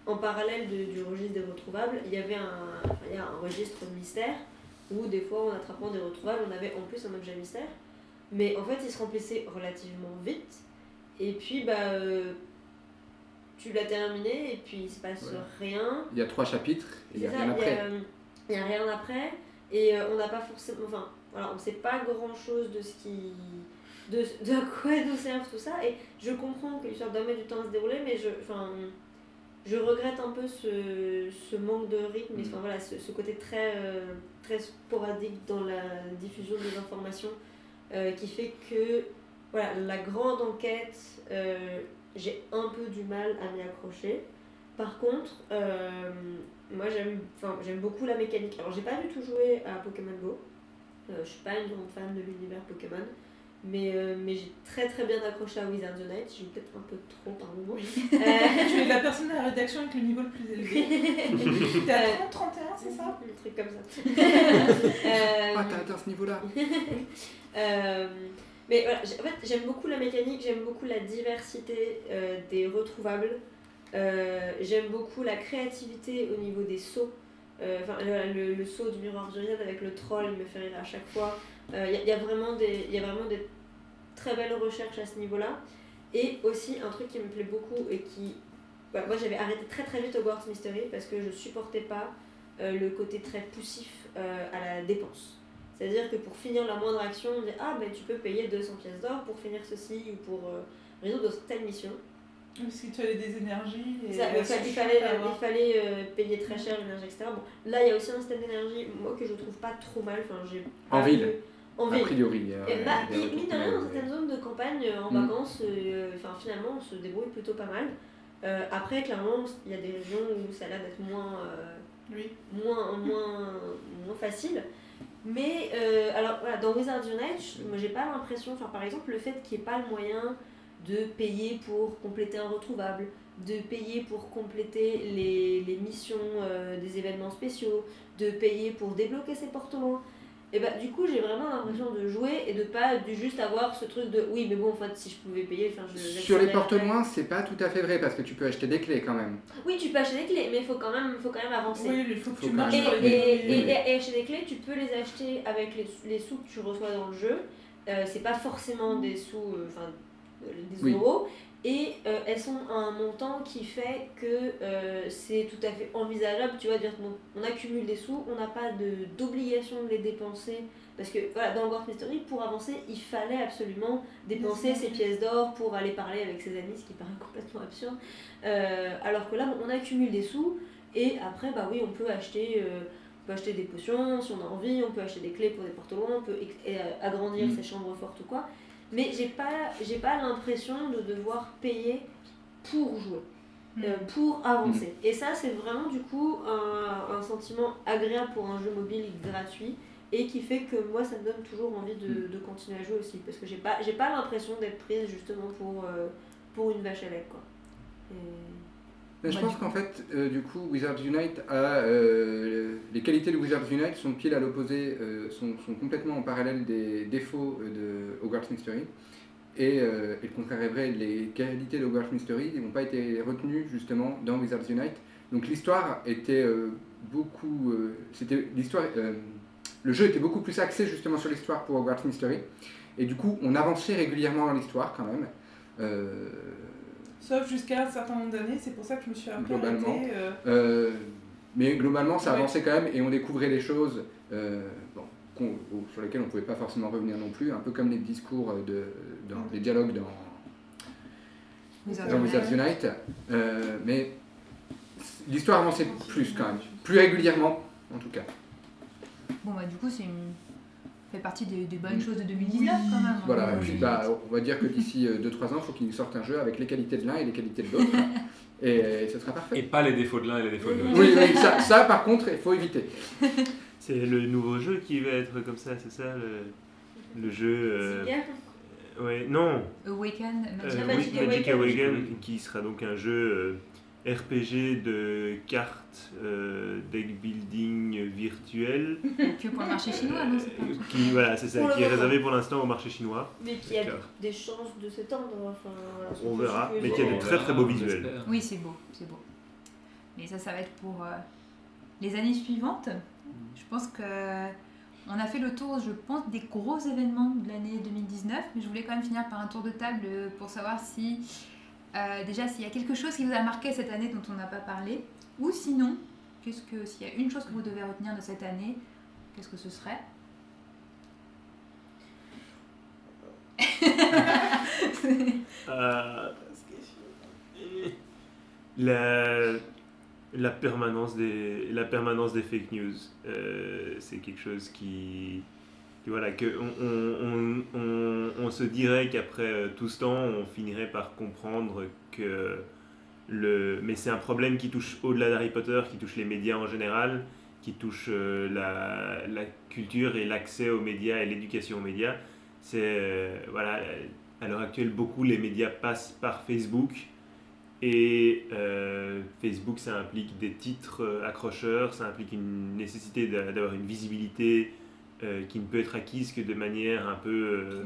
en parallèle du registre des retrouvables, il y a un registre de mystère où des fois, en attrapant des retrouvables, on avait en plus un objet mystère. Mais en fait, il se remplissait relativement vite. Et puis, tu l'as terminé et puis il se passe rien. Il y a 3 chapitres et il n'y a rien après. Il n'y a rien après et on n'a pas forcément... Enfin, voilà, on ne sait pas grand-chose de ce qui... De à quoi nous servent tout ça. Et je comprends que l'histoire doit mettre du temps à se dérouler, mais je regrette un peu ce manque de rythme, voilà, ce côté très, très sporadique dans la diffusion des informations qui fait que voilà, la grande enquête, j'ai un peu du mal à m'y accrocher. Par contre, moi j'aime beaucoup la mécanique. Alors j'ai pas du tout joué à Pokémon Go, je suis pas une grande fan de l'univers Pokémon. Mais j'ai très très bien accroché à Wizards Unite, j'ai peut-être un peu trop par moment. Tu es la personne à la rédaction avec le niveau le plus élevé. T'es à 30, 31, c'est ça? Un truc comme ça. T'as atteint ce niveau-là. Mais voilà, en fait, j'aime beaucoup la mécanique, j'aime beaucoup la diversité des retrouvables. J'aime beaucoup la créativité au niveau des sauts. Le saut du miroir d'Uriel avec le troll, il me fait rire à chaque fois. Il y a vraiment des très belles recherches à ce niveau-là. Et aussi un truc qui me plaît beaucoup et qui... moi j'avais arrêté très très vite Hogwarts Mystery parce que je supportais pas le côté très poussif à la dépense. C'est-à-dire que pour finir la moindre action, on dit tu peux payer 200 pièces d'or pour finir ceci ou pour résoudre telle mission. Parce que tu avais des énergies. Et il fallait payer très cher l'énergie, etc. Bon, là, il y a aussi un système d'énergie, moi, que je trouve pas trop mal. En ville. En ville. A priori. Mine de rien, dans certaines zones de campagne, en vacances, finalement, on se débrouille plutôt pas mal. Après, clairement, il y a des régions où ça a l'air d'être moins facile. Mais, alors, voilà, dans Wizards Unite, moi, j'ai pas l'impression, par exemple, le fait qu'il n'y ait pas le moyen de payer pour compléter un retrouvable, de payer pour compléter les missions des événements spéciaux, de payer pour débloquer ses portements. Et bah du coup j'ai vraiment l'impression de jouer et de pas juste avoir ce truc de oui mais bon en fait si je pouvais payer, enfin je Sur les porte-loin, c'est pas tout à fait vrai parce que tu peux acheter des clés quand même. Oui tu peux acheter des clés mais il faut quand même avancer. Oui, il faut que Faut tu quand marches même- sur les Et données. acheter des clés, tu peux les acheter avec les sous que tu reçois dans le jeu. C'est pas forcément des sous, des Oui. euros. Et elles sont à un montant qui fait que c'est tout à fait envisageable. Tu vois, dire bon, on accumule des sous, on n'a pas d'obligation de les dépenser. Parce que voilà, dans Hogwarts Mystery, pour avancer, il fallait absolument dépenser ses pièces d'or pour aller parler avec ses amis, ce qui paraît complètement absurde. Alors que là, on accumule des sous et après, bah oui, on peut acheter des potions si on a envie, on peut acheter des clés pour des porte-loin, on peut agrandir ses chambres fortes ou quoi. Mais j'ai pas l'impression de devoir payer pour jouer, pour avancer. Et ça, c'est vraiment du coup un sentiment agréable pour un jeu mobile gratuit et qui fait que moi, ça me donne toujours envie de continuer à jouer aussi. Parce que j'ai pas l'impression d'être prise justement pour une vache à lait, quoi. Mais je pense qu'en fait, du coup, Wizards Unite a les qualités de Wizards Unite sont pile à l'opposé, sont complètement en parallèle des défauts de Hogwarts Mystery. Et le contraire est vrai, les qualités de Hogwarts Mystery n'ont pas été retenues justement dans Wizards Unite. Donc l'histoire était beaucoup, c'était l'histoire, le jeu était beaucoup plus axé justement sur l'histoire pour Hogwarts Mystery. Et du coup, on avançait régulièrement dans l'histoire quand même. Sauf jusqu'à un certain nombre d'années, c'est pour ça que je me suis un peu Globalement. arrêtée. Mais globalement, ça Ouais. avançait quand même et on découvrait des choses sur lesquelles on ne pouvait pas forcément revenir non plus, un peu comme les discours, les dialogues dans Wizards Unite. Mais l'histoire avançait plus quand même, plus régulièrement en tout cas. Bon, bah, du coup, fait partie des bonnes choses de 2019 quand même. Voilà, et Oui. puis on va dire que d'ici 2-3 ans, il faut qu'ils nous sortent un jeu avec les qualités de l'un et les qualités de l'autre. Et ce sera Et parfait. pas les défauts de l'un et les défauts de l'autre. Oui, ça par contre, il faut éviter. C'est le nouveau jeu qui va être comme ça, c'est ça le jeu. C'est bien. Ouais, non. Awaken, Magic Magic Awaken. Awaken, qui sera donc un jeu RPG de cartes, deck building virtuel. que pour le marché chinois, non c'est pas Voilà, c'est ça, Pour le qui est moment. réservé pour l'instant au marché chinois. Mais qui a D'accord. des chances de s'étendre. Enfin, voilà, On je verra, suppose. mais qui a de On très, très beaux verra, on visuels. espère. Oui, c'est beau, c'est beau. Mais ça va être pour les années suivantes. Je pense que on a fait le tour, je pense, des gros événements de l'année 2019, mais je voulais quand même finir par un tour de table pour savoir si, déjà, s'il y a quelque chose qui vous a marqué cette année dont on n'a pas parlé, ou sinon, s'il y a une chose que vous devez retenir de cette année, qu'est-ce que ce serait? La permanence des fake news, c'est quelque chose voilà, on se dirait qu'après tout ce temps, on finirait par comprendre que mais c'est un problème qui touche au-delà d'Harry Potter, qui touche les médias en général, qui touche la culture et l'accès aux médias et l'éducation aux médias. Voilà, à l'heure actuelle, beaucoup les médias passent par Facebook. Et Facebook, ça implique des titres accrocheurs, ça implique une nécessité d'avoir une visibilité qui ne peut être acquise que de manière un peu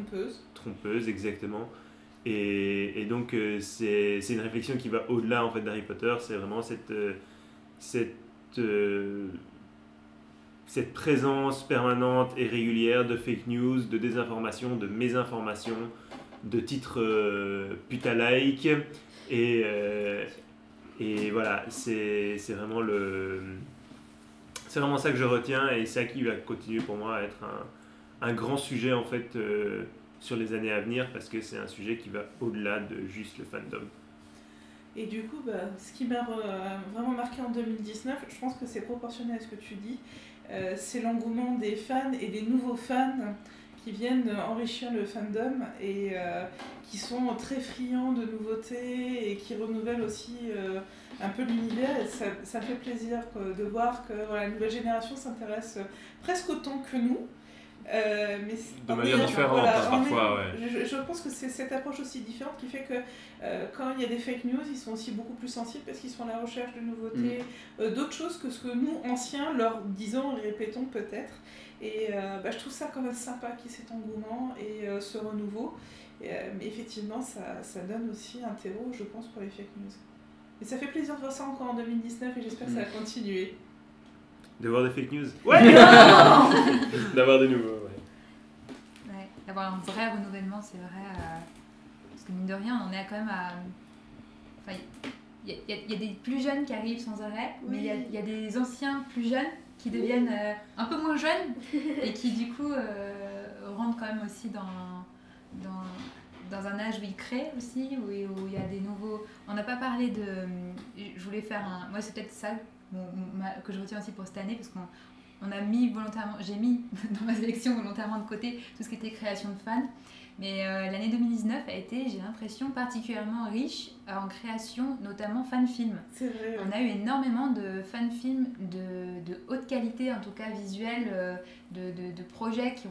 trompeuse, exactement. Et donc c'est une réflexion qui va au-delà en fait d'Harry Potter. C'est vraiment cette présence permanente et régulière de fake news, de désinformation, de mésinformation, de titres puta-like. Et voilà, c'est vraiment ça que je retiens, et ça qui va continuer pour moi à être un grand sujet en fait sur les années à venir, parce que c'est un sujet qui va au-delà de juste le fandom. Et du coup, ce qui m'a vraiment marqué en 2019, je pense que c'est proportionnel à ce que tu dis, c'est l'engouement des fans et des nouveaux fans qui viennent enrichir le fandom et qui sont très friands de nouveautés et qui renouvellent aussi un peu l'univers. Et ça fait plaisir de voir que la nouvelle génération s'intéresse presque autant que nous. Mais de manière différente, parfois, ouais. Je pense que c'est cette approche aussi différente qui fait que quand il y a des fake news, ils sont aussi beaucoup plus sensibles parce qu'ils sont à la recherche de nouveautés, d'autres choses que ce que nous, anciens, leur disons et répétons peut-être. Et je trouve ça quand même sympa qu'il y ait cet engouement et ce renouveau. Mais effectivement, ça donne aussi un terreau, je pense, pour les fake news. Et ça fait plaisir de voir ça encore en 2019 et j'espère que ça va continuer. De voir des fake news. Ouais. D'avoir des nouveaux, Ouais, d'avoir un vrai renouvellement, c'est vrai. Parce que mine de rien, on en est quand même à... Enfin, il y a des plus jeunes qui arrivent sans arrêt, mais il y a des anciens plus jeunes qui deviennent un peu moins jeunes et qui du coup rentrent quand même aussi dans un âge où ils créent aussi, où il y a des nouveaux... On n'a pas parlé de... Je voulais faire un... Moi, c'est peut-être ça que je retiens aussi pour cette année, parce qu'on a mis volontairement... J'ai mis dans ma sélection volontairement de côté tout ce qui était création de fans. Mais l'année 2019 a été, j'ai l'impression, particulièrement riche en création, notamment fan-films. C'est vrai. On a eu énormément de fan-films de haute qualité, en tout cas visuelle, de projets qui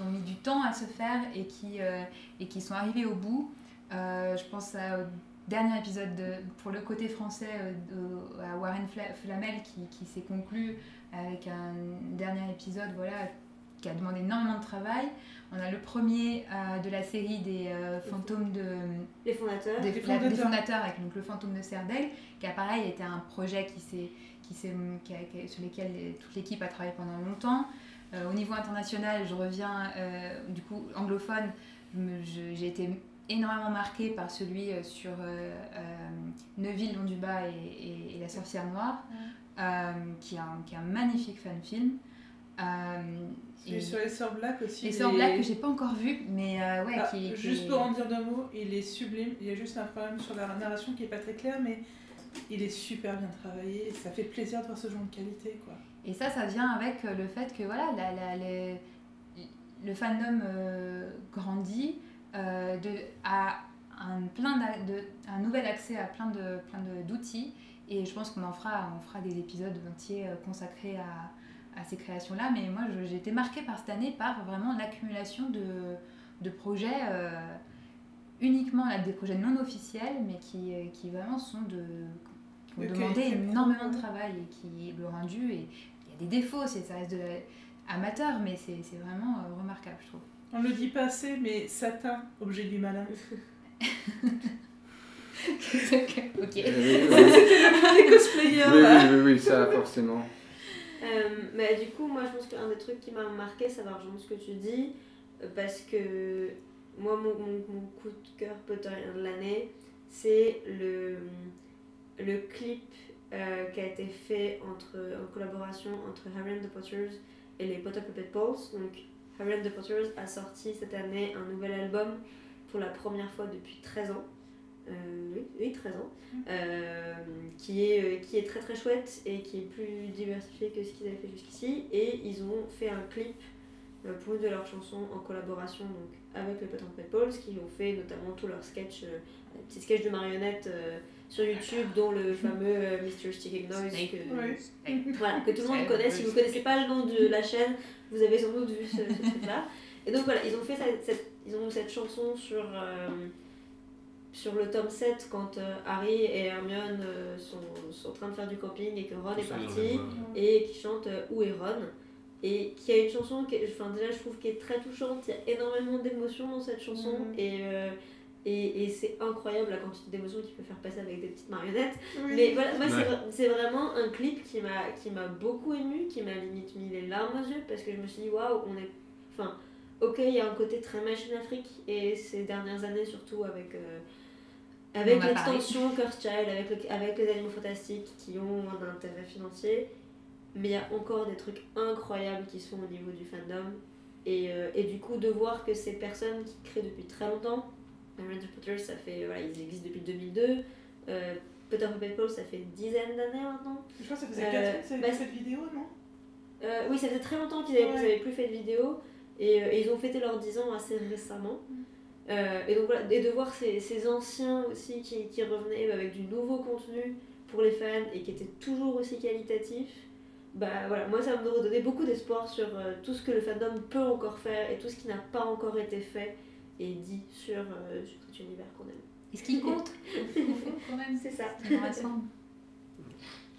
ont mis du temps à se faire et qui sont arrivés au bout. Je pense au dernier épisode pour le côté français à Warren Flamel qui s'est conclu avec un dernier épisode qui a demandé énormément de travail. On a le premier de la série des fantômes Les fondateurs. des fondateurs avec donc, le fantôme de Cerdaigle, qui a pareil été un projet sur lequel toute l'équipe a travaillé pendant longtemps. Au niveau international, je reviens du coup anglophone, j'ai été énormément marquée par celui sur Neuville, Long du Bas et la sorcière noire, qui est un magnifique fan-film. Et sur les Sœurs Black aussi. Les Sœurs Black que j'ai pas encore vu, mais juste pour en dire deux mots, il est sublime. Il y a juste un problème sur la narration qui est pas très clair, mais il est super bien travaillé et ça fait plaisir de voir ce genre de qualité, quoi. Et ça vient avec le fait que voilà, le fandom grandit, a un nouvel accès à plein d'outils, et je pense on fera des épisodes entiers consacrés à ces créations-là, mais moi j'ai été marquée par cette année par vraiment l'accumulation de projets, uniquement des projets non officiels, mais qui vraiment sont qui ont demandé énormément de travail et qui le rendu, et il y a des défauts, ça reste amateur, mais c'est vraiment remarquable, je trouve. On le dit pas assez, mais Satin, objet du malin. Ok. Les cosplayers. Oui, ça forcément. Mais du coup, moi je pense qu'un des trucs qui m'a marqué, ça va rejoindre ce que tu dis, parce que moi mon coup de cœur potterien de l'année, c'est le clip qui a été fait en collaboration entre Harry and the Potters et les Potter Puppet Balls. Donc Harry and the Potters a sorti cette année un nouvel album pour la première fois depuis 13 ans. 13 ans, qui est très très chouette et qui est plus diversifié que ce qu'ils avaient fait jusqu'ici, et ils ont fait un clip pour une de leurs chansons en collaboration donc, avec les Potter Puppet Balls, qui ont fait notamment tous leurs sketchs, petits sketchs de marionnettes sur YouTube, dont le fameux Mr. Sticking Noise que tout le monde connaît. Si vous ne connaissez pas le nom de la chaîne, vous avez sans doute vu ce truc-là. Et donc voilà, ils ont fait cette chanson sur le tome 7, quand Harry et Hermione sont en train de faire du camping et que Ron est parti, et qui chante Où est Ron, et qui a une chanson déjà je trouve qui est très touchante. Il y a énormément d'émotions dans cette chanson, et c'est incroyable la quantité d'émotions qu'il peut faire passer avec des petites marionnettes. Mais voilà, moi c'est vraiment un clip qui m'a beaucoup émue, qui m'a limite mis les larmes aux yeux, parce que je me suis dit waouh, ok, il y a un côté très Machine Afrique, et ces dernières années surtout avec l'extension Cursed Child, avec les animaux fantastiques qui ont un intérêt financier, mais il y a encore des trucs incroyables qui se font au niveau du fandom, et du coup de voir que ces personnes qui créent depuis très longtemps, Harry and Potter, ça fait, ils existent depuis 2002, Potter Puppet Balls, ça fait une dizaine d'années maintenant. Je crois que ça faisait 4 ans qu'ils avaient fait de vidéo, non? Oui, ça faisait très longtemps qu'ils n'avaient plus fait de vidéo, et ils ont fêté leurs 10 ans assez récemment. Et donc voilà, et de voir ces anciens aussi qui revenaient avec du nouveau contenu pour les fans et qui était toujours aussi qualitatif, voilà, moi ça me redonnait beaucoup d'espoir sur tout ce que le fandom peut encore faire et tout ce qui n'a pas encore été fait et dit sur cet univers qu'on aime. Et ce qui compte, quand même, c'est ça. Ça nous rassemble.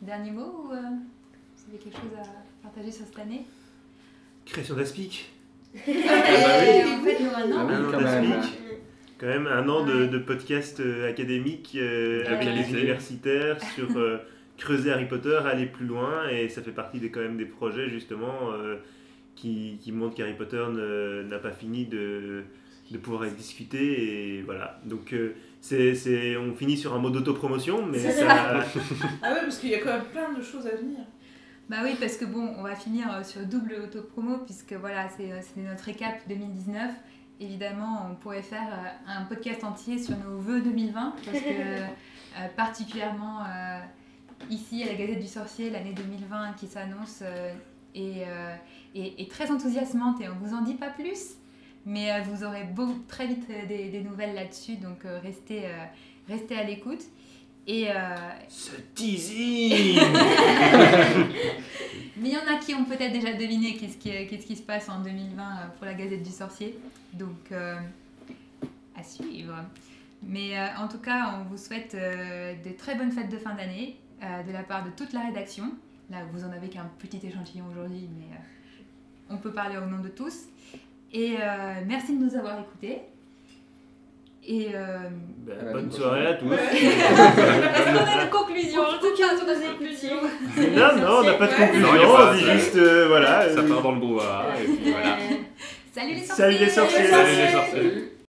Dernier mot, ou vous avez quelque chose à partager sur cette année? Création d'Aspic. En fait, nous, un an. Ah oui, Un an quand même. d'Aspic. Quand même un an de podcast académique avec les universitaires sur creuser Harry Potter, aller plus loin, et ça fait partie quand même des projets justement qui montrent qu'Harry Potter n'a pas fini de pouvoir être discuté, et voilà. Donc on finit sur un mot d'autopromotion, mais C'est ça... Ah ouais, parce qu'il y a quand même plein de choses à venir. Bah oui, parce que bon, on va finir sur double autopromo, puisque voilà, c'est notre récap 2019. Évidemment, on pourrait faire un podcast entier sur nos vœux 2020, parce que particulièrement ici à la Gazette du Sorcier, l'année 2020 qui s'annonce est très enthousiasmante, et on ne vous en dit pas plus, mais vous aurez très vite des nouvelles là-dessus, donc restez à l'écoute. Et Ce teasing. mais il y en a qui ont peut-être déjà deviné qu'est-ce qui se passe en 2020 pour la Gazette du Sorcier, donc à suivre. Mais en tout cas, on vous souhaite de très bonnes fêtes de fin d'année de la part de toute la rédaction. Là, vous en avez qu'un petit échantillon aujourd'hui, mais on peut parler au nom de tous. Et merci de nous avoir écoutés. Et bonne soirée à tous. est-ce qu'on a une conclusion? En tout cas, vous écoutiez. Non, on n'a pas de conclusion, Non, y a pas, on dit ça- juste voilà. Ça part dans le brouhaha, et puis voilà. salut les sorciers! Salut les sorciers. Salut les sorciers.